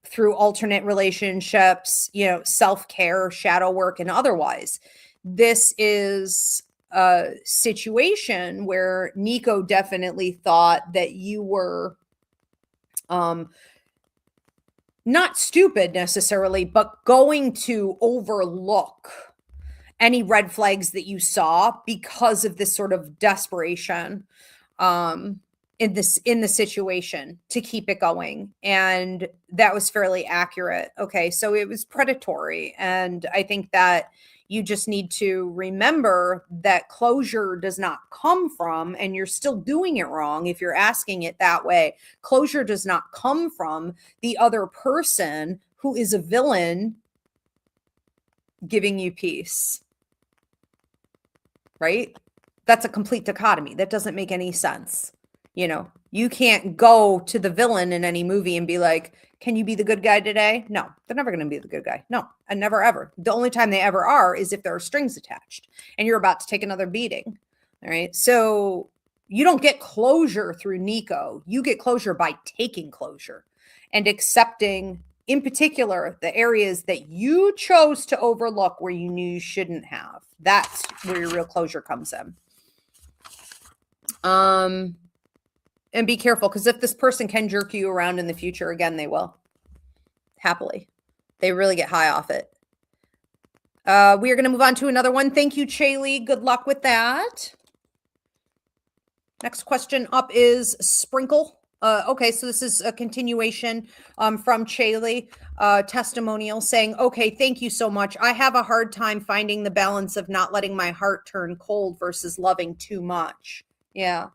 through alternate relationships, self-care, shadow work, and otherwise. This is a situation where Nico definitely thought that you were not stupid necessarily, but going to overlook any red flags that you saw because of this sort of desperation in the situation to keep it going. And that was fairly accurate. Okay, so it was predatory. And I think that you just need to remember that closure does not come from, and you're still doing it wrong if you're asking it that way. Closure does not come from the other person who is a villain giving you peace. Right? That's a complete dichotomy. That doesn't make any sense. You can't go to the villain in any movie and be like, can you be the good guy today? No, they're never going to be the good guy. No, and never, ever. The only time they ever are is if there are strings attached and you're about to take another beating. All right. So you don't get closure through Nico. You get closure by taking closure and accepting, in particular, the areas that you chose to overlook where you knew you shouldn't have. That's where your real closure comes in. And be careful, because if this person can jerk you around in the future, again, they will. Happily. They really get high off it. We are going to move on to another one. Thank you, Chaylee. Good luck with that. Next question up is Sprinkle. Okay, so this is a continuation from Chaylee, testimonial saying, okay, thank you so much. I have a hard time finding the balance of not letting my heart turn cold versus loving too much. Yeah.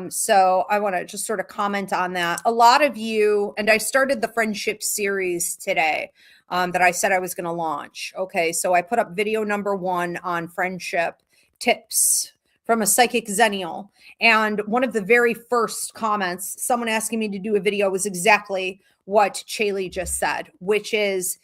So I want to just sort of comment on that. A lot of you, and I started the friendship series today, that I said I was going to launch. Okay. So I put up video number 1 on friendship tips from a psychic Xennial. And one of the very first comments, someone asking me to do a video, was exactly what Chaylee just said, which is,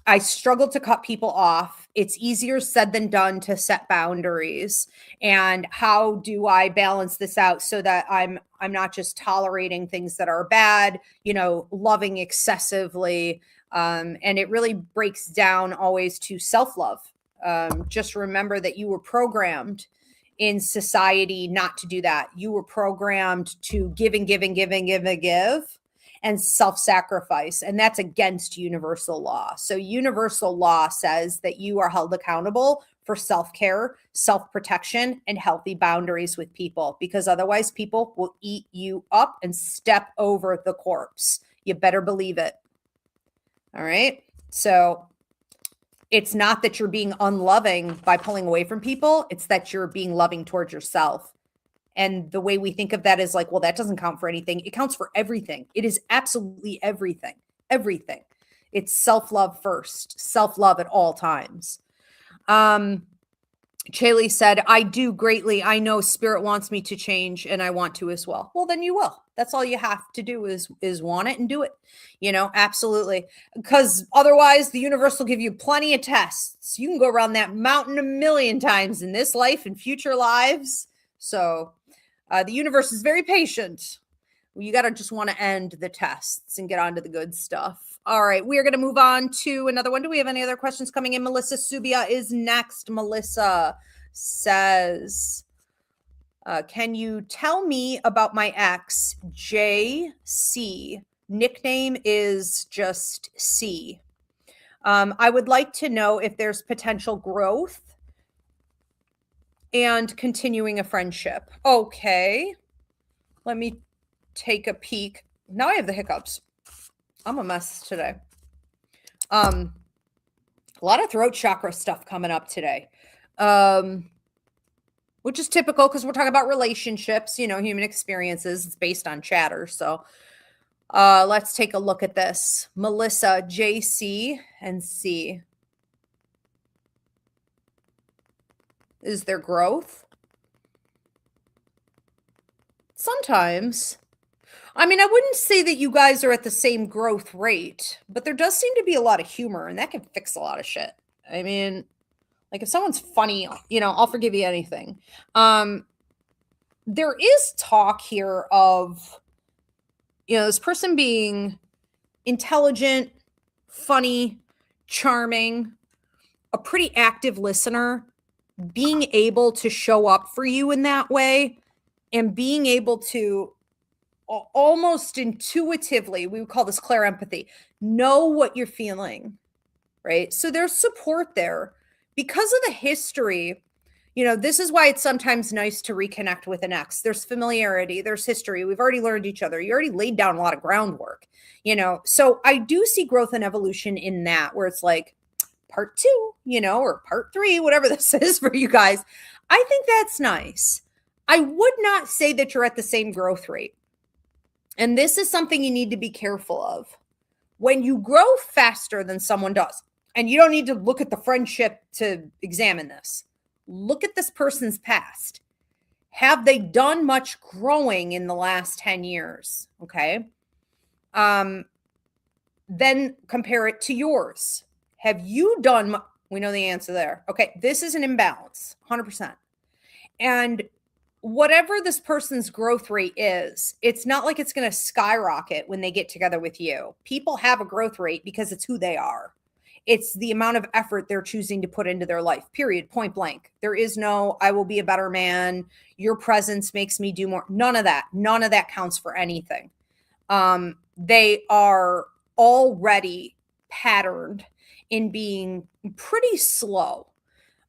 I struggle to cut people off. It's easier said than done to set boundaries. And how do I balance this out so that I'm not just tolerating things that are bad, loving excessively. And it really breaks down always to self-love. Just remember that you were programmed in society not to do that. You were programmed to give and give and give and give and give, and self-sacrifice. And that's against universal law. So universal law says that you are held accountable for self-care, self-protection, and healthy boundaries with people, because otherwise people will eat you up and step over the corpse. You better believe it. All right. So it's not that you're being unloving by pulling away from people. It's that you're being loving towards yourself. And the way we think of that is like, well, that doesn't count for anything. It counts for everything. It is absolutely everything. Everything. It's self-love first. Self-love at all times. Chaylee said, I do greatly. I know spirit wants me to change, and I want to as well. Well, then you will. That's all you have to do is want it and do it. Absolutely. Because otherwise the universe will give you plenty of tests. You can go around that mountain a million times in this life and future lives. So the universe is very patient. You got to just want to end the tests and get on to the good stuff. All right. We are going to move on to another one. Do we have any other questions coming in? Melissa Subia is next. Melissa says, can you tell me about my ex, JC? Nickname is just C. I would like to know if there's potential growth and continuing a friendship. Okay. Let me take a peek. Now I have the hiccups. I'm a mess today. A lot of throat chakra stuff coming up today, which is typical because we're talking about relationships, human experiences. It's based on chatter. So let's take a look at this. Melissa, JC, and C. Is there growth? Sometimes. I mean, I wouldn't say that you guys are at the same growth rate, but there does seem to be a lot of humor, and that can fix a lot of shit. I mean, like if someone's funny, I'll forgive you anything. There is talk here of, this person being intelligent, funny, charming, a pretty active listener, being able to show up for you in that way, and being able to almost intuitively, we would call this clear empathy, know what you're feeling, right? So there's support there because of the history. This is why it's sometimes nice to reconnect with an ex. There's familiarity, there's history. We've already learned each other. You already laid down a lot of groundwork, So I do see growth and evolution in that, where it's like part 2, or part 3, whatever this is for you guys. I think that's nice. I would not say that you're at the same growth rate. And this is something you need to be careful of. When you grow faster than someone does, and you don't need to look at the friendship to examine this, look at this person's past. Have they done much growing in the last 10 years? Okay. Then compare it to yours. Have you done, we know the answer there. Okay. This is an imbalance, 100%. And whatever this person's growth rate is, it's not like it's going to skyrocket when they get together with you. People have a growth rate because it's who they are. It's the amount of effort they're choosing to put into their life, period, point blank. There is no, I will be a better man. Your presence makes me do more. None of that. None of that counts for anything. They are already patterned in being pretty slow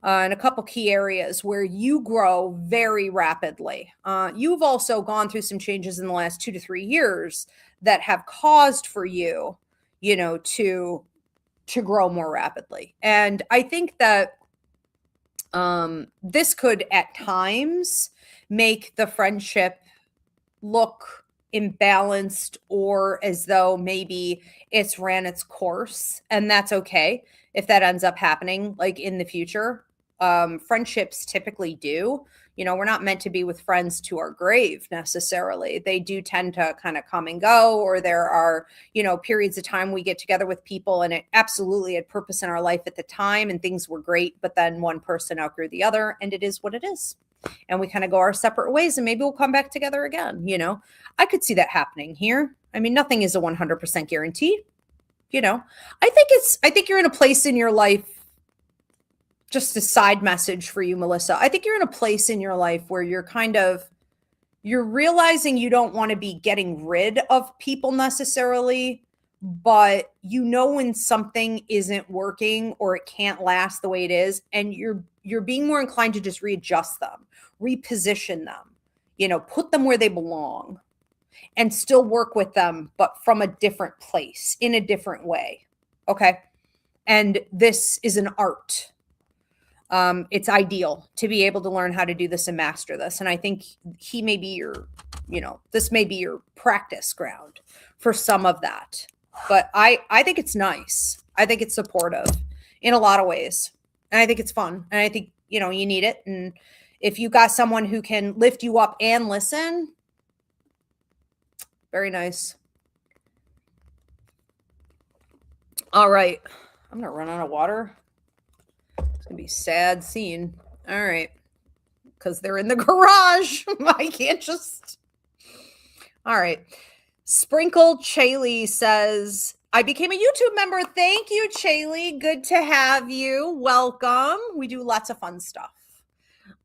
in a couple key areas where you grow very rapidly. You've also gone through some changes in the last 2 to 3 years that have caused for you, to grow more rapidly. And I think that this could at times make the friendship look imbalanced, or as though maybe it's ran its course. And that's okay if that ends up happening like in the future. Friendships typically do. We're not meant to be with friends to our grave necessarily. They do tend to kind of come and go, or there are, periods of time we get together with people and it absolutely had purpose in our life at the time and things were great, but then one person outgrew the other and it is what it is. And we kind of go our separate ways and maybe we'll come back together again. I could see that happening here. I mean, nothing is a 100% guarantee. I think you're in a place in your life. Just a side message for you, Melissa. I think you're in a place in your life where you're realizing you don't want to be getting rid of people necessarily, but when something isn't working or it can't last the way it is, and you're being more inclined to just readjust them, reposition them, put them where they belong and still work with them, but from a different place, in a different way. Okay. And this is an art. It's ideal to be able to learn how to do this and master this. And I think he may be this may be your practice ground for some of that. But I think it's nice. I think it's supportive in a lot of ways. And I think it's fun. And I think, you need it. And if you got someone who can lift you up and listen, very nice. All right. I'm going to run out of water. It's going to be a sad scene. All right. Because they're in the garage. I can't just. All right. Sprinkle Chaley says, I became a YouTube member. Thank you, Chaley. Good to have you. Welcome. We do lots of fun stuff.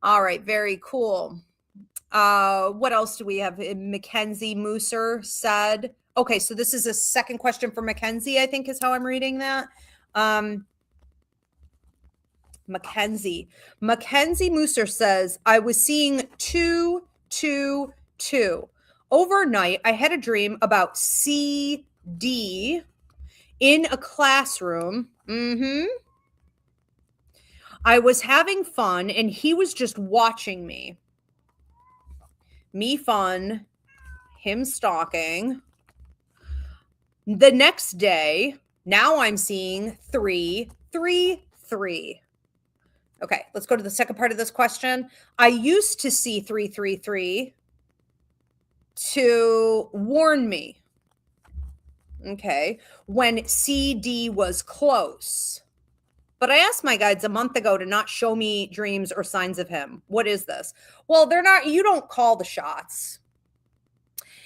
All right. Very cool. What else do we have? Mackenzie Mooser said, okay, so this is a second question for Mackenzie, I think is how I'm reading that. Mackenzie Mooser says, I was seeing 222. Overnight, I had a dream about CD in a classroom. I was having fun and he was just watching me. Me fun, him stalking. The next day, now I'm seeing 3, 3, 3. Okay, let's go to the second part of this question. I used to see 3, 3, 3 to warn me. Okay, when CD was close. But I asked my guides a month ago to not show me dreams or signs of him. What is this? Well, they're not, you don't call the shots.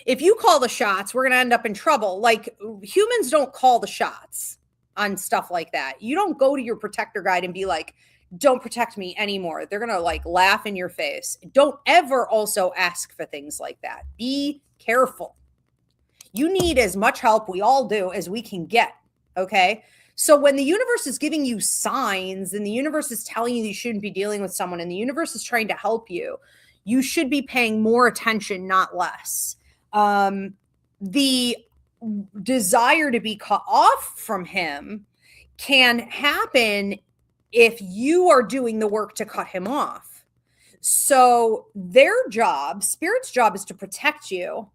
If you call the shots, we're going to end up in trouble. Like, humans don't call the shots on stuff like that. You don't go to your protector guide and be like, don't protect me anymore. They're going to like laugh in your face. Don't ever also ask for things like that. Be careful. You need as much help, we all do, as we can get. Okay. So when the universe is giving you signs and the universe is telling you shouldn't be dealing with someone and the universe is trying to help you, you should be paying more attention, not less. The desire to be cut off from him can happen if you are doing the work to cut him off. So their job, Spirit's job, is to protect you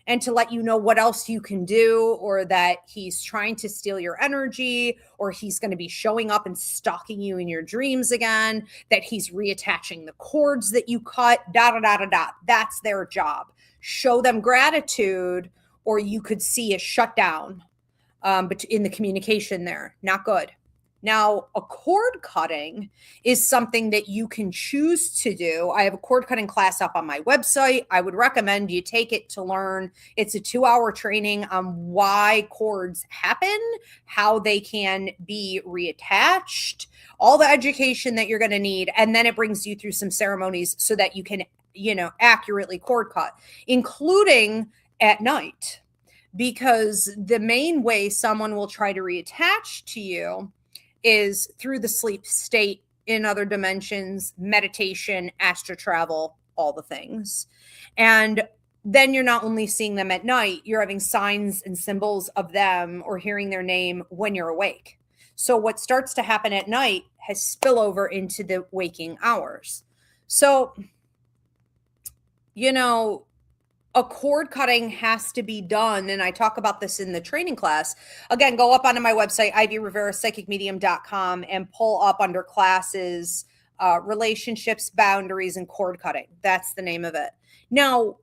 and to let you know what else you can do, or that he's trying to steal your energy, or he's going to be showing up and stalking you in your dreams again, that he's reattaching the cords that you cut, That's their job. Show them gratitude, or you could see a shutdown but in the communication there. Not good. Now, a cord cutting is something that you can choose to do. I have a cord cutting class up on my website. I would recommend you take it to learn. It's a 2-hour training on why cords happen, how they can be reattached, all the education that you're going to need. And then it brings you through some ceremonies so that you can, accurately cord cut, including at night, because the main way someone will try to reattach to you is through the sleep state, in other dimensions, meditation, astral travel, all the things. And then you're not only seeing them at night, you're having signs and symbols of them or hearing their name when you're awake. So what starts to happen at night has spillover into the waking hours. So, a cord cutting has to be done. And I talk about this in the training class. Again, go up onto my website, Ivy Rivera, psychicmedium.com, and pull up under classes, relationships, boundaries, and cord cutting. That's the name of it. Now,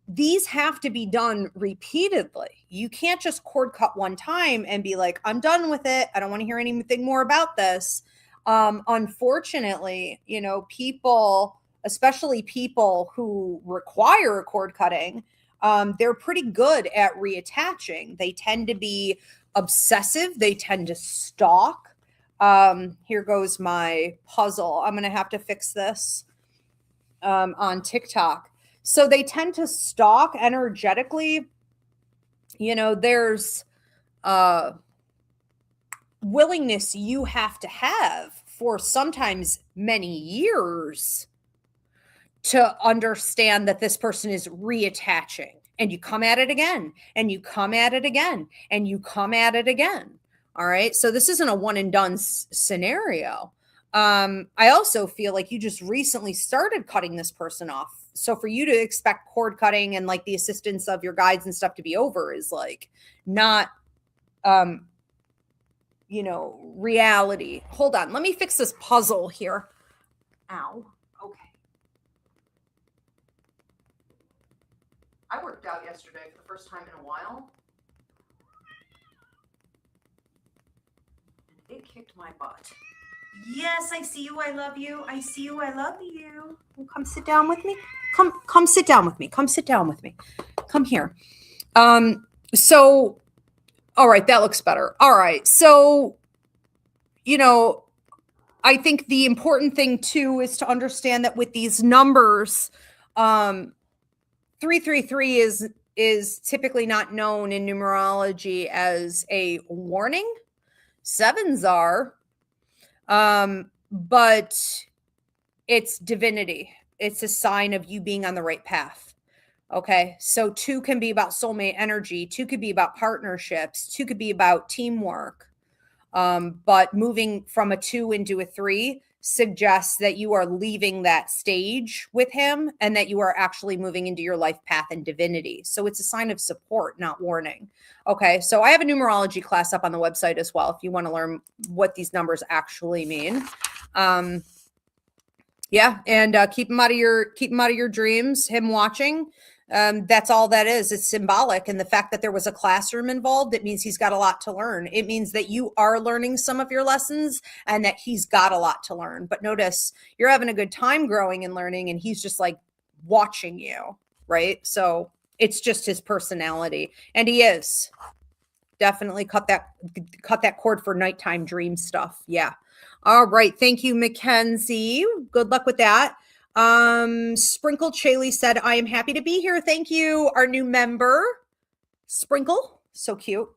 these have to be done repeatedly. You can't just cord cut one time and be like, I'm done with it. I don't want to hear anything more about this. Unfortunately, people, especially people who require a cord cutting, they're pretty good at reattaching. They tend to be obsessive. They tend to stalk. Here goes my puzzle. I'm going to have to fix this on TikTok. So they tend to stalk energetically. There's willingness you have to have for sometimes many years to understand that this person is reattaching, and you come at it again, and you come at it again, and you come at it again. All right. So this isn't a one and done scenario. I also feel like you just recently started cutting this person off. So for you to expect cord cutting and like the assistance of your guides and stuff to be over is like not, reality. Hold on. Let me fix this puzzle here. Ow. Okay. I worked out yesterday for the first time in a while. It kicked my butt. Yes, I see you. I love you. I see you. I love you. Come sit down with me. Come sit down with me. Come sit down with me. Come here. So, all right, that looks better. All right. So, I think the important thing too is to understand that with these numbers, 333 is typically not known in numerology as a warning. 7s are, but it's divinity. It's a sign of you being on the right path. Okay. So 2 can be about soulmate energy. 2 could be about partnerships. 2 could be about teamwork. But moving from a 2 into a 3 suggests that you are leaving that stage with him and that you are actually moving into your life path and divinity. So it's a sign of support, not warning. Okay, so I have a numerology class up on the website as well if you want to learn what these numbers actually mean. Yeah, and keep him out of your dreams. Him watching, that's all that is. It's symbolic, and the fact that there was a classroom involved, it means he's got a lot to learn. It means that you are learning some of your lessons, and that he's got a lot to learn. But notice you're having a good time growing and learning, and he's just like watching you, right? So it's just his personality, and he is definitely cut that cord for nighttime dream stuff. Yeah. All right. Thank you, Mackenzie. Good luck with that. Sprinkle Chaley said, I am happy to be here. Thank you. Our new member, Sprinkle. So cute.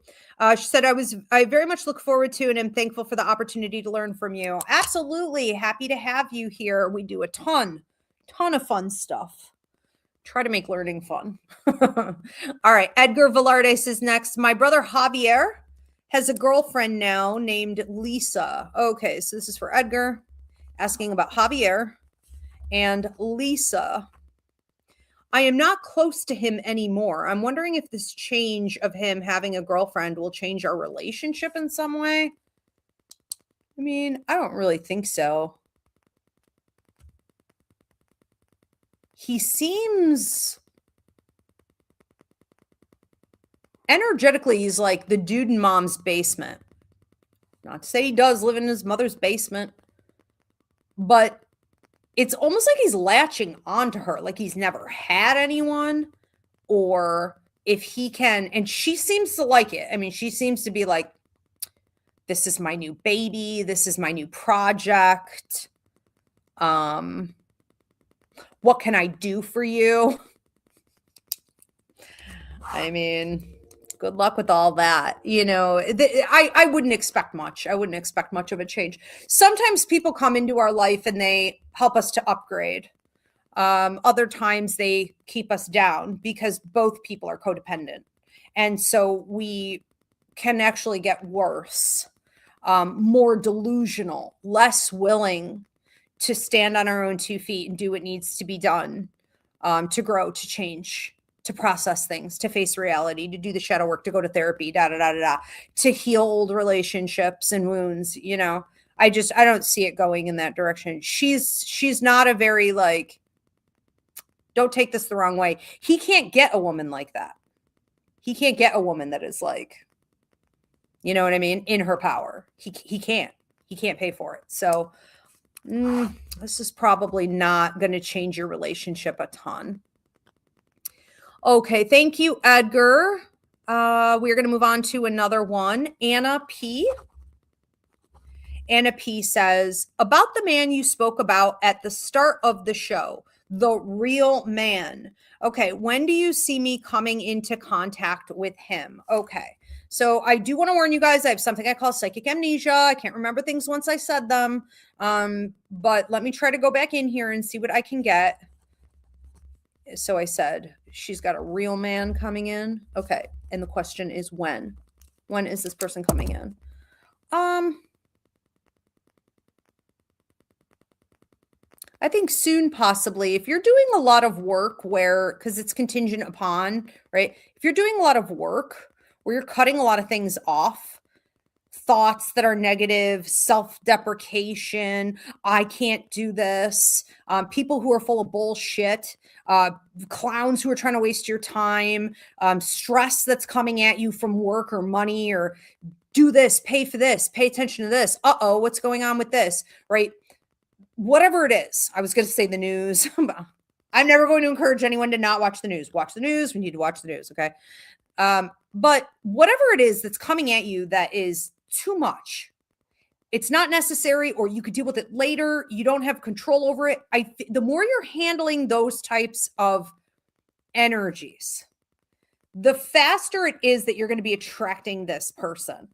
She said, I very much look forward to and am thankful for the opportunity to learn from you. Absolutely. Happy to have you here. We do a ton of fun stuff. Try to make learning fun. All right. Edgar Velarde is next. My brother Javier has a girlfriend now named Lisa. Okay. So this is for Edgar asking about Javier and Lisa. I am not close to him anymore. I'm wondering if this change of him having a girlfriend will change our relationship in some way. I mean, I don't really think so. He seems energetically, he's like the dude in mom's basement. Not to say he does live in his mother's basement, but it's almost like he's latching onto her, like he's never had anyone, or if he can, and she seems to like it. I mean, she seems to be like, this is my new baby. This is my new project. What can I do for you? I mean, good luck with all that. You know, I wouldn't expect much. I wouldn't expect much of a change. Sometimes people come into our life and they help us to upgrade. Other times they keep us down because both people are codependent. And so we can actually get worse, more delusional, less willing to stand on our own 2 feet and do what needs to be done, to grow, to change, to process things, to face reality, to do the shadow work, to go to therapy, to heal old relationships and wounds. You know, I don't see it going in that direction. She's not a very like, don't take this the wrong way. He can't get a woman like that. He can't get a woman that is like, you know what I mean? In her power. He can't pay for it. So this is probably not going to change your relationship a ton. Okay. Thank you, Edgar. We're going to move on to another one. Anna P. Anna P says, about the man you spoke about at the start of the show, the real man. Okay. When do you see me coming into contact with him? Okay. So I do want to warn you guys, I have something I call psychic amnesia. I can't remember things once I said them. But let me try to go back in here and see what I can get. So I said, she's got a real man coming in. Okay. And the question is when? When is this person coming in? I think soon, possibly. If you're doing a lot of work because it's contingent upon, right? If you're doing a lot of work where you're cutting a lot of things off, thoughts that are negative, self-deprecation, I can't do this, people who are full of bullshit, clowns who are trying to waste your time, stress that's coming at you from work or money, or do this, pay for this, pay attention to this. Uh-oh, what's going on with this, right? Whatever it is. I was going to say the news. I'm never going to encourage anyone to not watch the news. Watch the news. We need to watch the news, okay? But whatever it is that's coming at you that is too much, it's not necessary, or you could deal with it later. You don't have control over it. The more you're handling those types of energies, the faster it is that you're going to be attracting this person.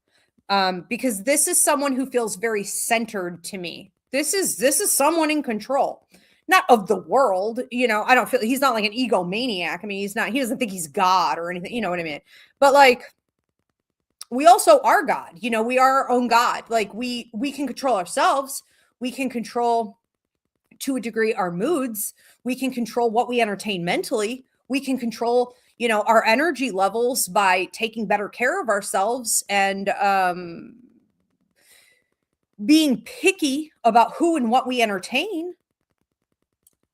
Because this is someone who feels very centered to me. This is someone in control, not of the world. You know, I don't feel he's not like an egomaniac. I mean, he doesn't think he's God or anything. You know what I mean? But like, we also are God. You know, we are our own God. Like we can control ourselves. We can control, to a degree, our moods. We can control what we entertain mentally. We can control, you know, our energy levels by taking better care of ourselves and being picky about who and what we entertain,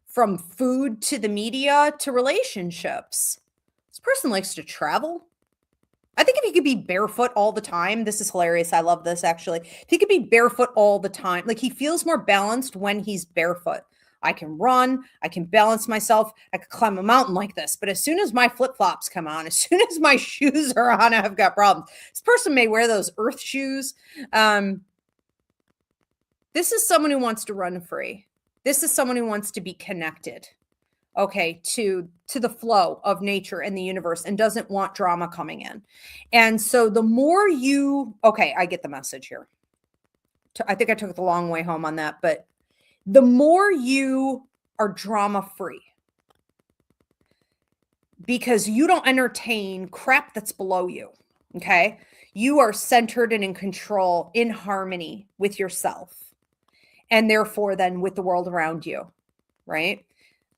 from food to the media to relationships. This person likes to travel. I think if he could be barefoot all the time, this is hilarious. I love this actually. If he could be barefoot all the time, like he feels more balanced when he's barefoot. I can run, I can balance myself, I could climb a mountain like this. But as soon as my flip-flops come on, as soon as my shoes are on, I've got problems. This person may wear those earth shoes. This is someone who wants to run free. This is someone who wants to be connected, okay, to the flow of nature and the universe, and doesn't want drama coming in. And so the more you, okay, I get the message here. I think I took it the long way home on that, but the more you are drama free, because you don't entertain crap that's below you, okay? You are centered and in control, in harmony with yourself, and therefore then with the world around you, right?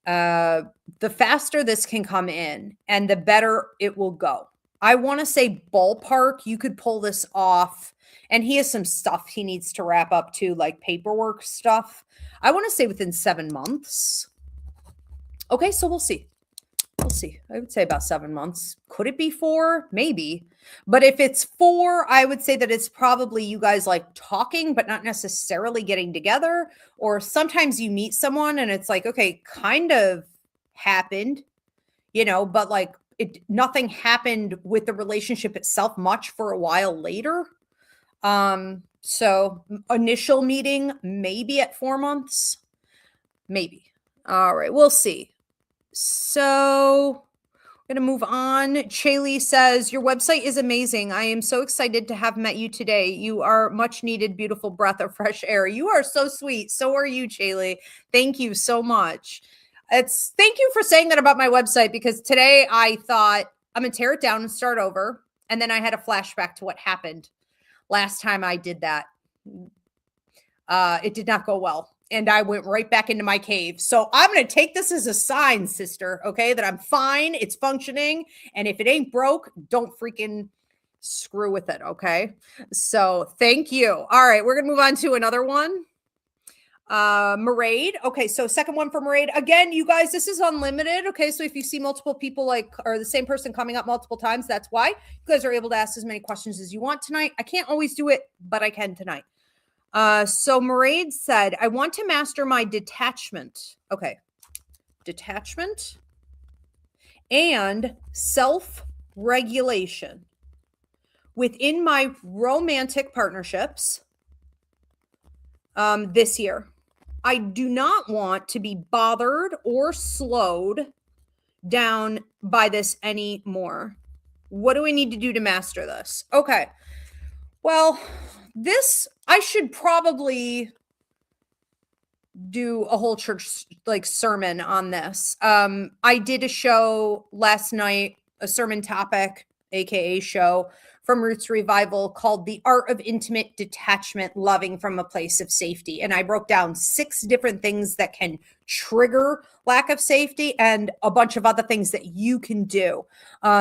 The faster this can come in and the better it will go. I want to say ballpark, you could pull this off. And he has some stuff he needs to wrap up too, like paperwork stuff. I want to say within 7 months. Okay, so we'll see. We'll see. I would say about 7 months. Could it be 4? Maybe. But if it's 4, I would say that it's probably you guys like talking, but not necessarily getting together. Or sometimes you meet someone and it's like, okay, kind of happened, you know, but like nothing happened with the relationship itself much for a while later. So initial meeting, maybe at 4 months, maybe. All right, we'll see. So I'm going to move on. Chaylee says, your website is amazing. I am so excited to have met you today. You are much needed, beautiful breath of fresh air. You are so sweet. So are you, Chaylee. Thank you so much. Thank you for saying that about my website, because today I thought I'm going to tear it down and start over. And then I had a flashback to what happened last time I did that. It did not go well. And I went right back into my cave. So I'm going to take this as a sign, sister, okay, that I'm fine. It's functioning. And if it ain't broke, don't freaking screw with it, okay? So thank you. All right, we're going to move on to another one. Maraid. Okay, so second one for Maraid. Again, you guys, this is unlimited, okay? So if you see multiple people or the same person coming up multiple times, that's why. You guys are able to ask as many questions as you want tonight. I can't always do it, but I can tonight. So Maraid said, I want to master my detachment. Okay. Detachment and self-regulation within my romantic partnerships this year. I do not want to be bothered or slowed down by this anymore. What do I need to do to master this? Okay. Well, I should probably do a whole church sermon on this. I did a show last night, a sermon topic, AKA show from Roots Revival, called The Art of Intimate Detachment, Loving from a Place of Safety. And I broke down 6 different things that can trigger lack of safety and a bunch of other things that you can do.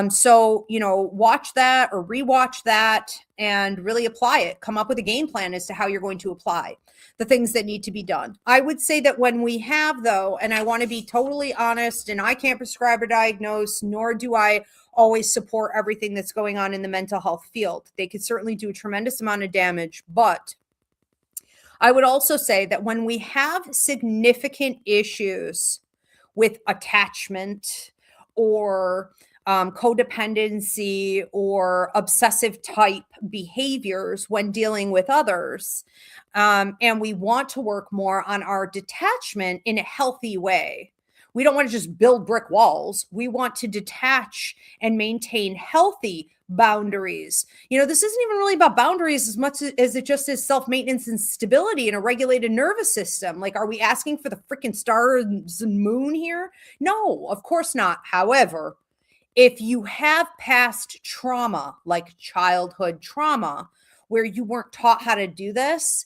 So, watch that or rewatch that and really apply it. Come up with a game plan as to how you're going to apply the things that need to be done. I would say that when we have, though, and I want to be totally honest, and I can't prescribe or diagnose, nor do I always support everything that's going on in the mental health field. They could certainly do a tremendous amount of damage, but I would also say that when we have significant issues with attachment or codependency or obsessive type behaviors when dealing with others, and we want to work more on our detachment in a healthy way. We don't want to just build brick walls. We want to detach and maintain healthy boundaries. This isn't even really about boundaries as much as it just is self-maintenance and stability and a regulated nervous system. Like, are we asking for the freaking stars and moon here? No, of course not. However, If you have past trauma, like childhood trauma, where you weren't taught how to do this,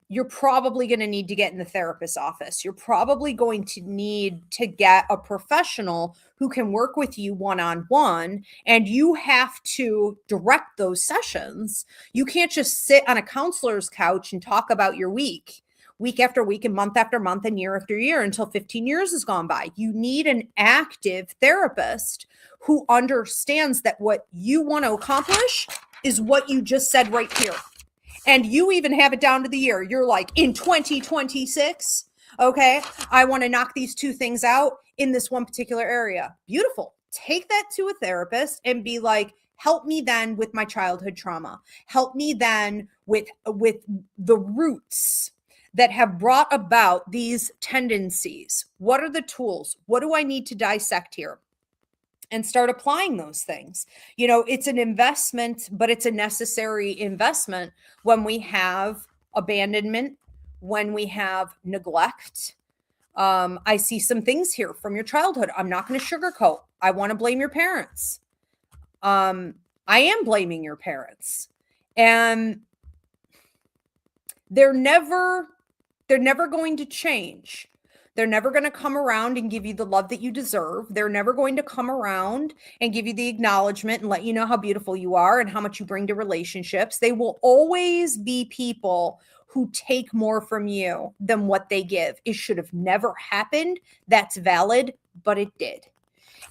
you're probably going to need to get in the therapist's office. You're probably going to need to get a professional who can work with you one-on-one, and you have to direct those sessions. You can't just sit on a counselor's couch and talk about your week after week and month after month and year after year until 15 years has gone by. You need an active therapist who understands that what you want to accomplish is what you just said right here. And you even have it down to the year. You're like, in 2026, okay, I want to knock these two things out in this one particular area. Beautiful. Take that to a therapist and be like, help me then with my childhood trauma. Help me then with the roots that have brought about these tendencies. What are the tools? What do I need to dissect here? And start applying those things. You know, it's an investment, but it's a necessary investment when we have abandonment, when we have neglect. I see some things here from your childhood. I'm not going to sugarcoat. I want to blame your parents. I am blaming your parents. And they're never going to change. They're never going to come around and give you the love that you deserve. They're never going to come around and give you the acknowledgement and let you know how beautiful you are and how much you bring to relationships. They will always be people who take more from you than what they give. It should have never happened. That's valid, but it did.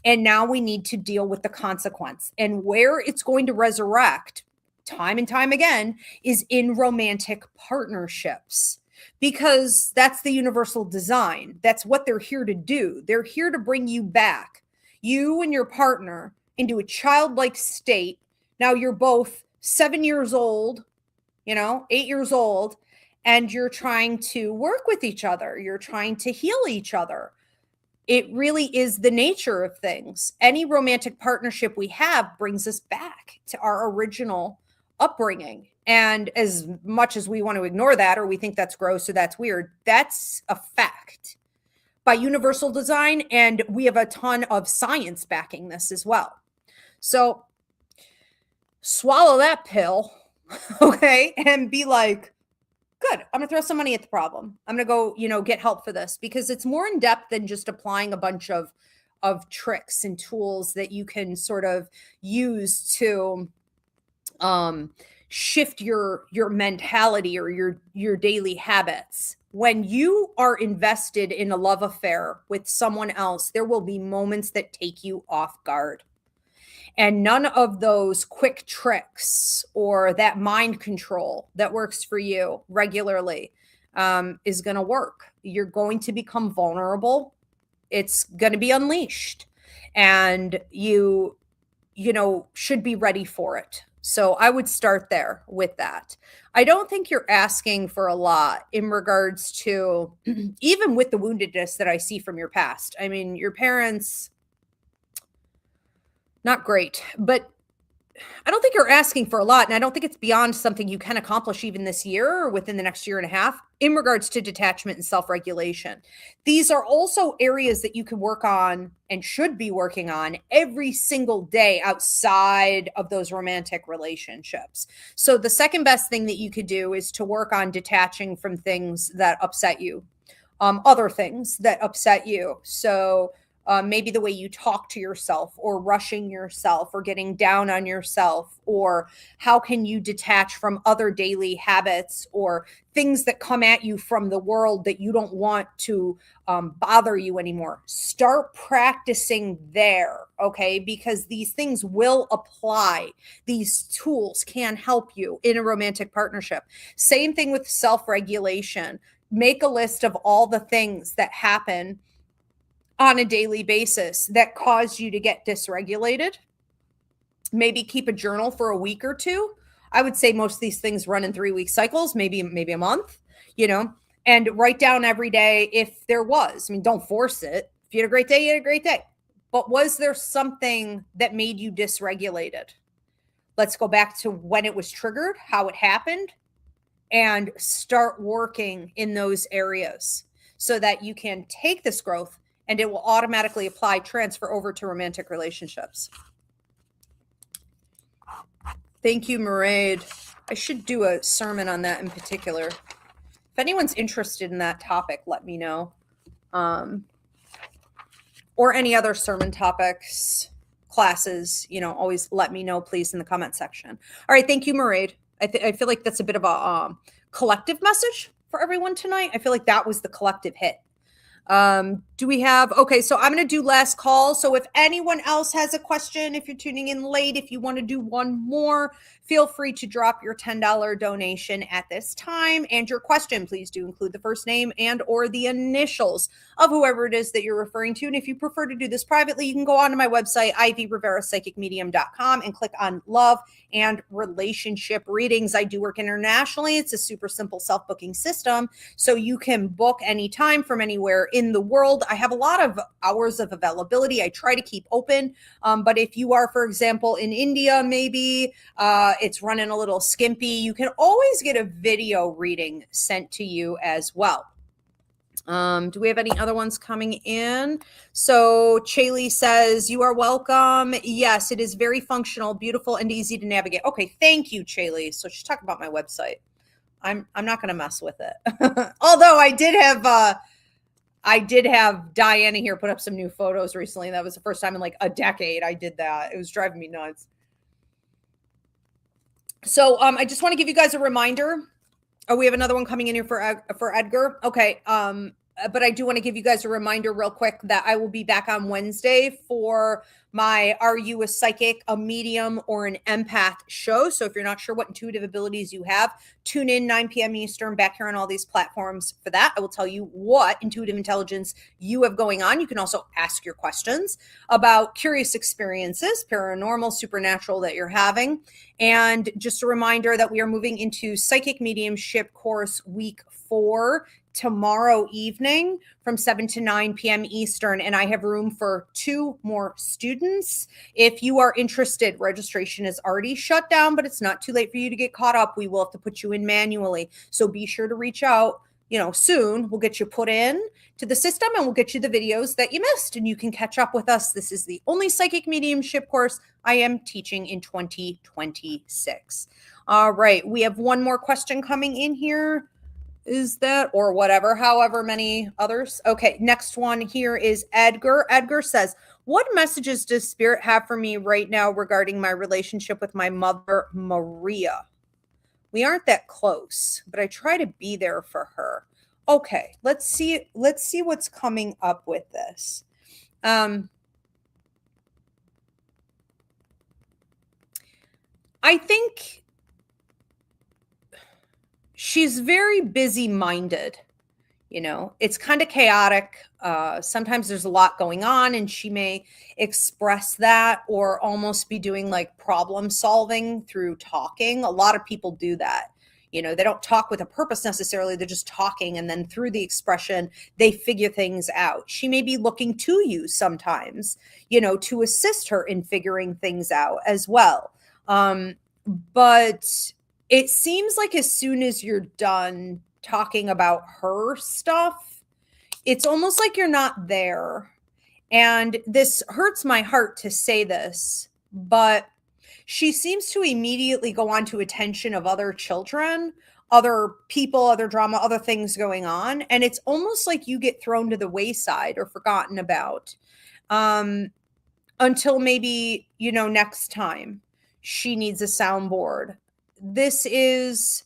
And now we need to deal with the consequence. And where it's going to resurrect time and time again is in romantic partnerships. Because that's the universal design. That's what they're here to do. They're here to bring you back, you and your partner, into a childlike state. Now you're both 7 years old, 8 years old, and you're trying to work with each other. You're trying to heal each other. It really is the nature of things. Any romantic partnership we have brings us back to our original upbringing. And as much as we want to ignore that, or we think that's gross or that's weird, that's a fact by universal design. And we have a ton of science backing this as well. So swallow that pill, okay, and be like, good, I'm going to throw some money at the problem. I'm going to go, get help for this, because it's more in depth than just applying a bunch of tricks and tools that you can sort of use to shift your mentality or your daily habits. When you are invested in a love affair with someone else, there will be moments that take you off guard. And none of those quick tricks or that mind control that works for you regularly is going to work. You're going to become vulnerable. It's going to be unleashed, and you should be ready for it. So I would start there with that. I don't think you're asking for a lot in regards to, even with the woundedness that I see from your past. I mean, your parents, not great, but I don't think you're asking for a lot. And I don't think it's beyond something you can accomplish even this year or within the next year and a half in regards to detachment and self-regulation. These are also areas that you can work on and should be working on every single day outside of those romantic relationships. So the second best thing that you could do is to work on detaching from things that upset you, other things that upset you. So maybe the way you talk to yourself, or rushing yourself, or getting down on yourself, or how can you detach from other daily habits or things that come at you from the world that you don't want to bother you anymore. Start practicing there, okay? Because these things will apply. These tools can help you in a romantic partnership. Same thing with self-regulation. Make a list of all the things that happen on a daily basis that cause you to get dysregulated. Maybe keep a journal for a week or two. I would say most of these things run in 3-week cycles, maybe a month, and write down every day if there was. I mean, don't force it. If you had a great day, you had a great day. But was there something that made you dysregulated? Let's go back to when it was triggered, how it happened, and start working in those areas so that you can take this growth and it will automatically apply transfer over to romantic relationships. Thank you, Mairead. I should do a sermon on that in particular. If anyone's interested in that topic, let me know. Or any other sermon topics, classes, always let me know, please, in the comment section. All right. Thank you, Mairead. I feel like that's a bit of a collective message for everyone tonight. I feel like that was the collective hit. Do we have, okay, so I'm going to do last call. So if anyone else has a question, if you're tuning in late, if you want to do one more, feel free to drop your $10 donation at this time. And your question, please do include the first name and or the initials of whoever it is that you're referring to. And if you prefer to do this privately, you can go onto my website, ivyriverapsychicmedium.com, and click on love and relationship readings. I do work internationally. It's a super simple self-booking system. So you can book anytime from anywhere in the world. I have a lot of hours of availability. I try to keep open. But if you are, for example, in India, maybe it's running a little skimpy, you can always get a video reading sent to you as well. Do we have any other ones coming in? So Chaley says, you are welcome. Yes, it is very functional, beautiful, and easy to navigate. Okay, thank you, Chaley. So she's talking about my website. I'm not going to mess with it. Although I did have Diana here put up some new photos recently. That was the first time in like a decade I did that. It was driving me nuts. So I just want to give you guys a reminder. Oh, we have another one coming in here for Edgar. Okay. But I do want to give you guys a reminder real quick that I will be back on Wednesday for my Are You a Psychic, a Medium, or an Empath show. So if you're not sure what intuitive abilities you have, tune in 9 p.m. Eastern back here on all these platforms for that. I will tell you what intuitive intelligence you have going on. You can also ask your questions about curious experiences, paranormal, supernatural that you're having. And just a reminder that we are moving into Psychic Mediumship course week 4 tomorrow evening from 7 to 9 p.m. Eastern, and I have room for 2 more students. If you are interested, registration is already shut down, but it's not too late for you to get caught up. We will have to put you in manually, so be sure to reach out, soon. We'll get you put in to the system, and we'll get you the videos that you missed, and you can catch up with us. This is the only psychic mediumship course I am teaching in 2026. All right, we have one more question coming in here. Is that, or whatever, however many others. Okay, next one here is Edgar. Edgar says, what messages does Spirit have for me right now regarding my relationship with my mother, Maria? We aren't that close, but I try to be there for her. Okay, let's see what's coming up with this. I think she's very busy-minded. It's kind of chaotic. Sometimes there's a lot going on, and she may express that or almost be doing like problem solving through talking. A lot of people do that. They don't talk with a purpose necessarily. They're just talking, and then through the expression, they figure things out. She may be looking to you sometimes, to assist her in figuring things out as well. But it seems like as soon as you're done talking about her stuff, it's almost like you're not there. And this hurts my heart to say this, but she seems to immediately go on to attention of other children, other people, other drama, other things going on. And it's almost like you get thrown to the wayside or forgotten about until maybe, next time she needs a soundboard. This is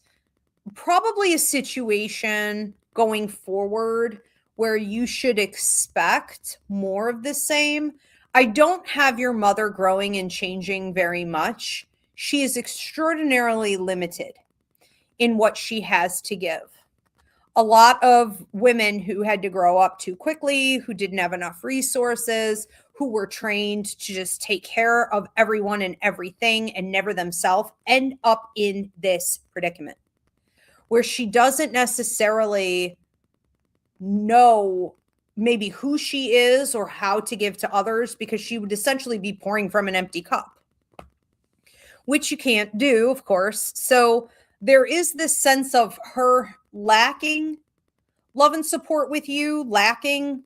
probably a situation going forward where you should expect more of the same. I don't have your mother growing and changing very much. She is extraordinarily limited in what she has to give. A lot of women who had to grow up too quickly, who didn't have enough resources, who were trained to just take care of everyone and everything and never themselves, end up in this predicament where she doesn't necessarily know maybe who she is or how to give to others, because she would essentially be pouring from an empty cup, which you can't do, of course. So there is this sense of her lacking love and support with you, lacking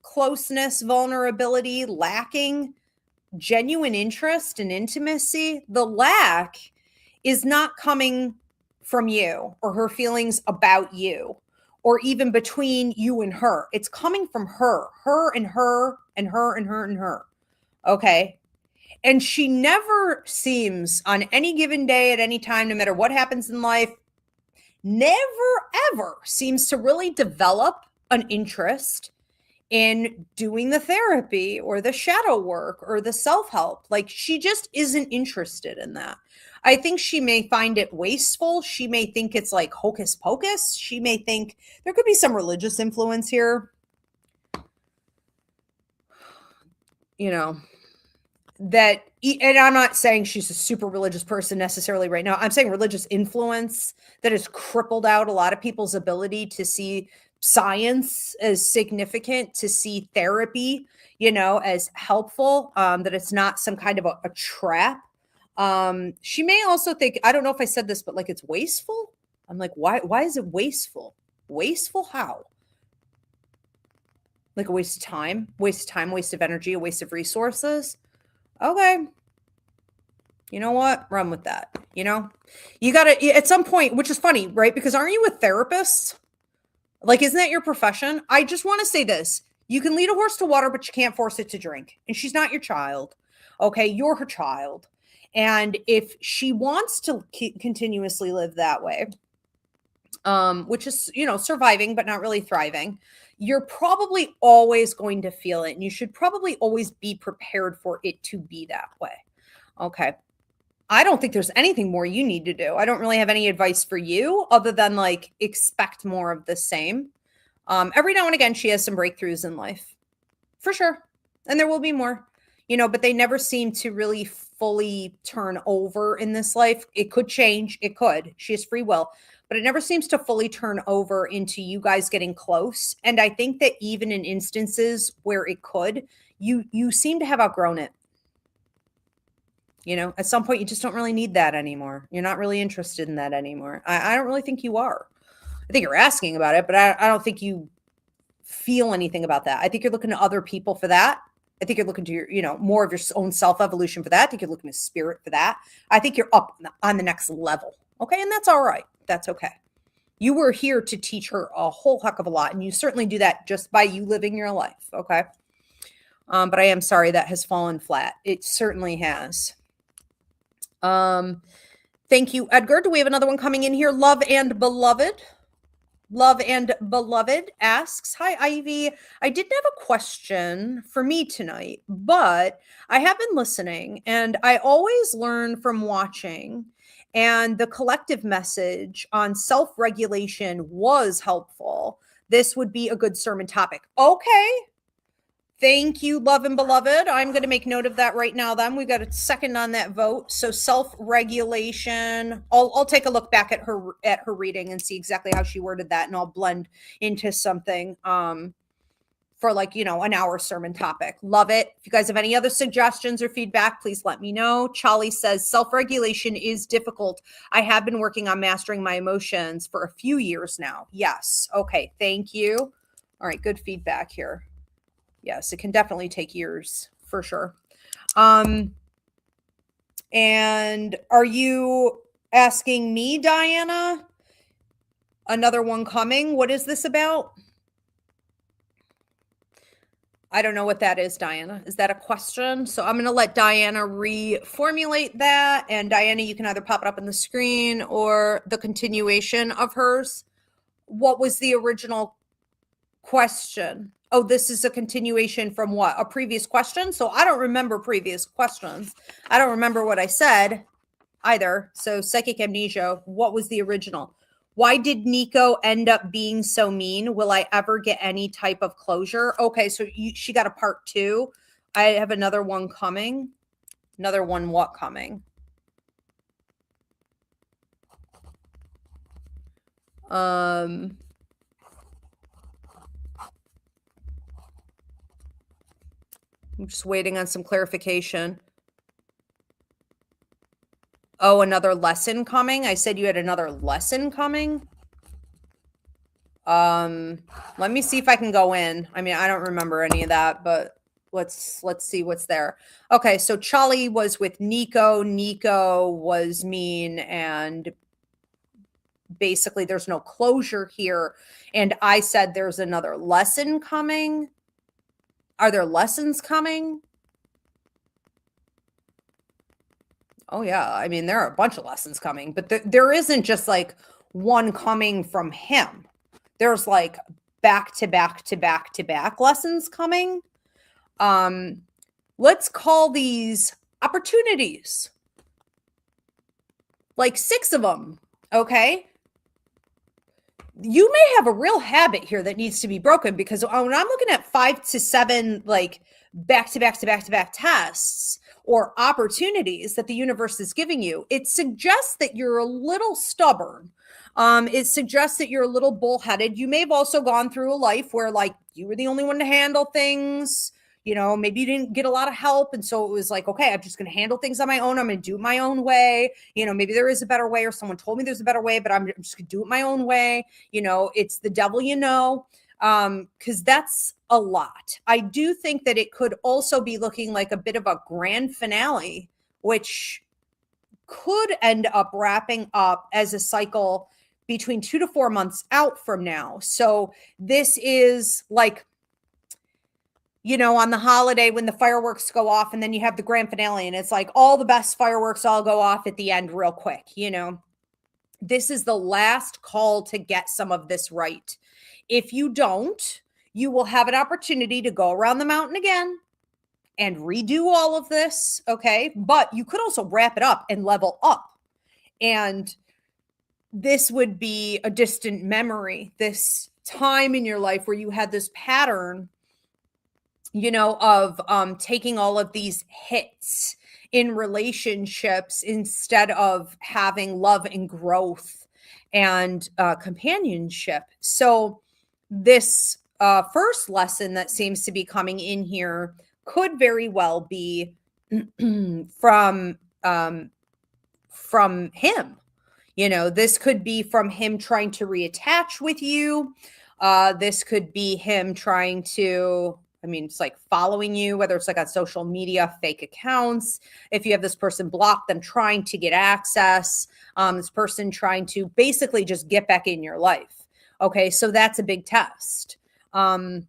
closeness, vulnerability, lacking genuine interest and intimacy, the lack is not coming from you or her feelings about you or even between you and her. It's coming from her and her and her and her and her. Okay. And she never seems on any given day at any time, no matter what happens in life, never ever seems to really develop an interest in doing the therapy or the shadow work or the self-help. Like she just isn't interested in that. I think she may find it wasteful. She may think it's like hocus pocus. She may think there could be some religious influence here. You know, that, and I'm not saying she's a super religious person necessarily right now. I'm saying religious influence that has crippled out a lot of people's ability to see science as significant, to see therapy, as helpful, that it's not some kind of a trap. She may also think, I don't know if I said this, but like it's wasteful. I'm like, why is it wasteful? Wasteful how? Like a waste of time, waste of energy, a waste of resources. Okay. You know what? Run with that. You got to, at some point, which is funny, right? Because aren't you a therapist? Like, isn't that your profession? I just want to say this. You can lead a horse to water, but you can't force it to drink. And she's not your child. Okay. You're her child. And if she wants to continuously live that way, which is, surviving, but not really thriving, you're probably always going to feel it. And you should probably always be prepared for it to be that way. Okay. I don't think there's anything more you need to do. I don't really have any advice for you other than like expect more of the same. Every now and again, she has some breakthroughs in life for sure. And there will be more, but they never seem to really fully turn over in this life. It could change. It could. She has free will, but it never seems to fully turn over into you guys getting close. And I think that even in instances where it could, you seem to have outgrown it. At some point, you just don't really need that anymore. You're not really interested in that anymore. I don't really think you are. I think you're asking about it, but I don't think you feel anything about that. I think you're looking to other people for that. I think you're looking to your, more of your own self-evolution for that. I think you're looking to spirit for that. I think you're up on the next level. Okay. And that's all right. That's okay. You were here to teach her a whole heck of a lot. And you certainly do that just by you living your life. Okay. But I am sorry that has fallen flat. It certainly has. Thank you, Edgar. Do we have another one coming in here? Love and Beloved asks, hi, Ivy. I didn't have a question for me tonight, but I have been listening and I always learn from watching, and the collective message on self-regulation was helpful. This would be a good sermon topic. Okay. Thank you, Love and Beloved. I'm going to make note of that right now. Then we've got a second on that vote. So self-regulation. I'll take a look back at her reading and see exactly how she worded that, and I'll blend into something for like, an hour sermon topic. Love it. If you guys have any other suggestions or feedback, please let me know. Charlie says self-regulation is difficult. I have been working on mastering my emotions for a few years now. Yes. Okay. Thank you. All right. Good feedback here. Yes, it can definitely take years for sure. And are you asking me, Diana? Another one coming? What is this about? I don't know what that is, Diana. Is that a question? So I'm going to let Diana reformulate that. And Diana, you can either pop it up on the screen or the continuation of hers. What was the original question? Oh, this is a continuation from what? A previous question? So I don't remember previous questions. I don't remember what I said either. So psychic amnesia, what was the original? Why did Nico end up being so mean? Will I ever get any type of closure? Okay, so she got a part 2. I have another one coming. Another one what coming? I'm just waiting on some clarification. Oh, another lesson coming? I said you had another lesson coming? Let me see if I can go in. I mean, I don't remember any of that, but let's see what's there. Okay, so Charlie was with Nico. Nico was mean, and basically there's no closure here. And I said there's another lesson coming. Are there lessons coming? Oh yeah, I mean, there are a bunch of lessons coming, but there isn't just like one coming from him. There's like back to back to back to back lessons coming. Let's call these opportunities. Like 6 of them, okay? You may have a real habit here that needs to be broken, because when I'm looking at 5 to 7 like back to back to back to back tests or opportunities that the universe is giving you, it suggests that you're a little stubborn. It suggests that you're a little bullheaded. You may have also gone through a life where like you were the only one to handle things. You know, maybe you didn't get a lot of help. And so it was like, okay, I'm just going to handle things on my own. I'm going to do it my own way. You know, maybe there is a better way, or someone told me there's a better way, but I'm just going to do it my own way. You know, it's the devil, you know, because that's a lot. I do think that it could also be looking like a bit of a grand finale, which could end up wrapping up as a cycle between 2 to 4 months out from now. So this is like, you know, on the holiday when the fireworks go off and then you have the grand finale, and it's like all the best fireworks all go off at the end real quick. You know, this is the last call to get some of this right. If you don't, you will have an opportunity to go around the mountain again and redo all of this. Okay. But you could also wrap it up and level up. And this would be a distant memory, this time in your life where you had this pattern, you know, of taking all of these hits in relationships instead of having love and growth and companionship. So this first lesson that seems to be coming in here could very well be from him. You know, this could be from him trying to reattach with you. This could be him trying to, I mean, it's like following you, whether it's like on social media, fake accounts. If you have this person blocked, them trying to get access, this person trying to basically just get back in your life. Okay, so that's a big test. Not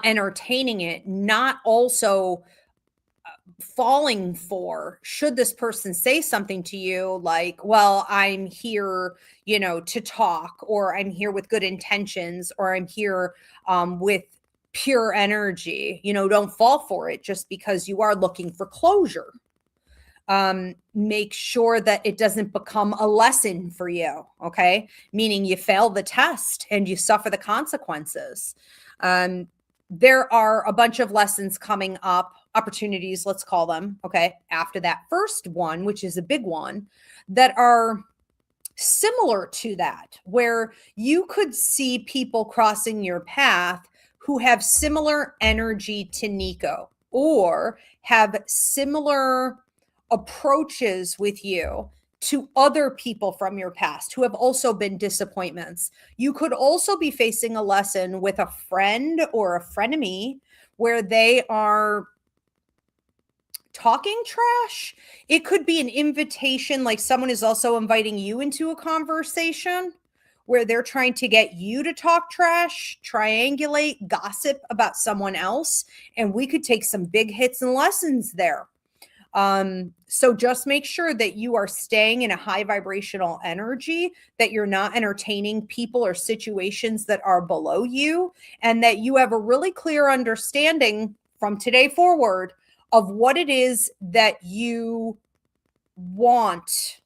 entertaining it, not also falling for, should this person say something to you like, well, I'm here, you know, to talk, or I'm here with good intentions, or I'm here with pure energy. You know, don't fall for it just because you are looking for closure. Make sure that it doesn't become a lesson for you. Okay. Meaning you fail the test and you suffer the consequences. There are a bunch of lessons coming up, opportunities, let's call them, okay, after that first one, which is a big one, that are similar to that, where you could see people crossing your path who have similar energy to Nico, or have similar approaches with you to other people from your past who have also been disappointments. You could also be facing a lesson with a friend or a frenemy where they are talking trash. It could be an invitation, like someone is also inviting you into a conversation where they're trying to get you to talk trash, triangulate, gossip about someone else. And we could take some big hits and lessons there. So just make sure that you are staying in a high vibrational energy, that you're not entertaining people or situations that are below you, and that you have a really clear understanding from today forward of what it is that you want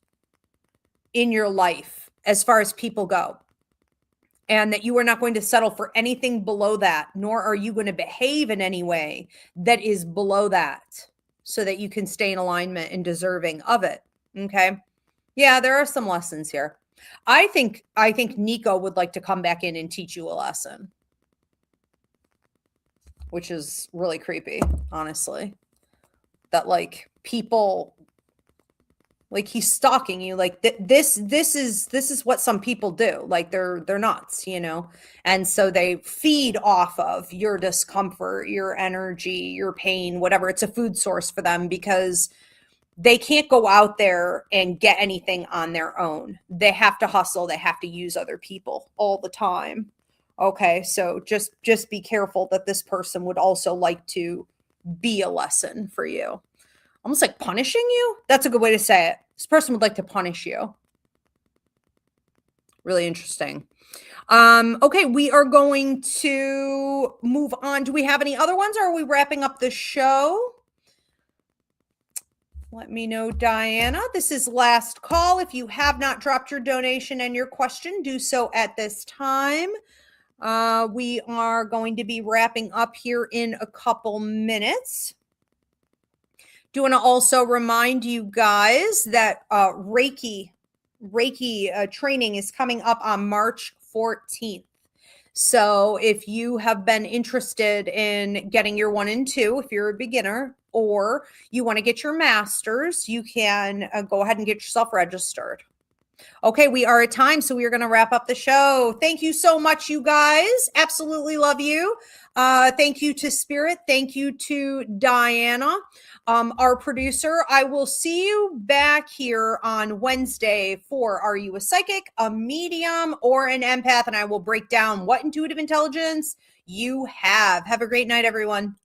in your life as far as people go. And that you are not going to settle for anything below that, nor are you going to behave in any way that is below that, so that you can stay in alignment and deserving of it. Okay. Yeah, there are some lessons here. I think Nico would like to come back in and teach you a lesson, which is really creepy, honestly. That like people Like he's stalking you. Like this is what some people do. Like they're nuts, you know. And so they feed off of your discomfort, your energy, your pain, whatever. It's a food source for them because they can't go out there and get anything on their own. They have to hustle, they have to use other people all the time. Okay, so just be careful that this person would also like to be a lesson for you. Almost like punishing you. That's a good way to say it. This person would like to punish you. Really interesting. Okay, we are going to move on. Do we have any other ones, or are we wrapping up the show? Let me know, Diana. This is last call. If you have not dropped your donation and your question, do so at this time. We are going to be wrapping up here in a couple minutes. Do want to also remind you guys that Reiki training is coming up on March 14th. So if you have been interested in getting your 1 and 2, if you're a beginner, or you want to get your master's, you can go ahead and get yourself registered. Okay, we are at time, so we are going to wrap up the show. Thank you so much, you guys. Absolutely love you. Thank you to Spirit. Thank you to Diana, our producer. I will see you back here on Wednesday for Are You a Psychic, a Medium, or an Empath? And I will break down what intuitive intelligence you have. Have a great night, everyone.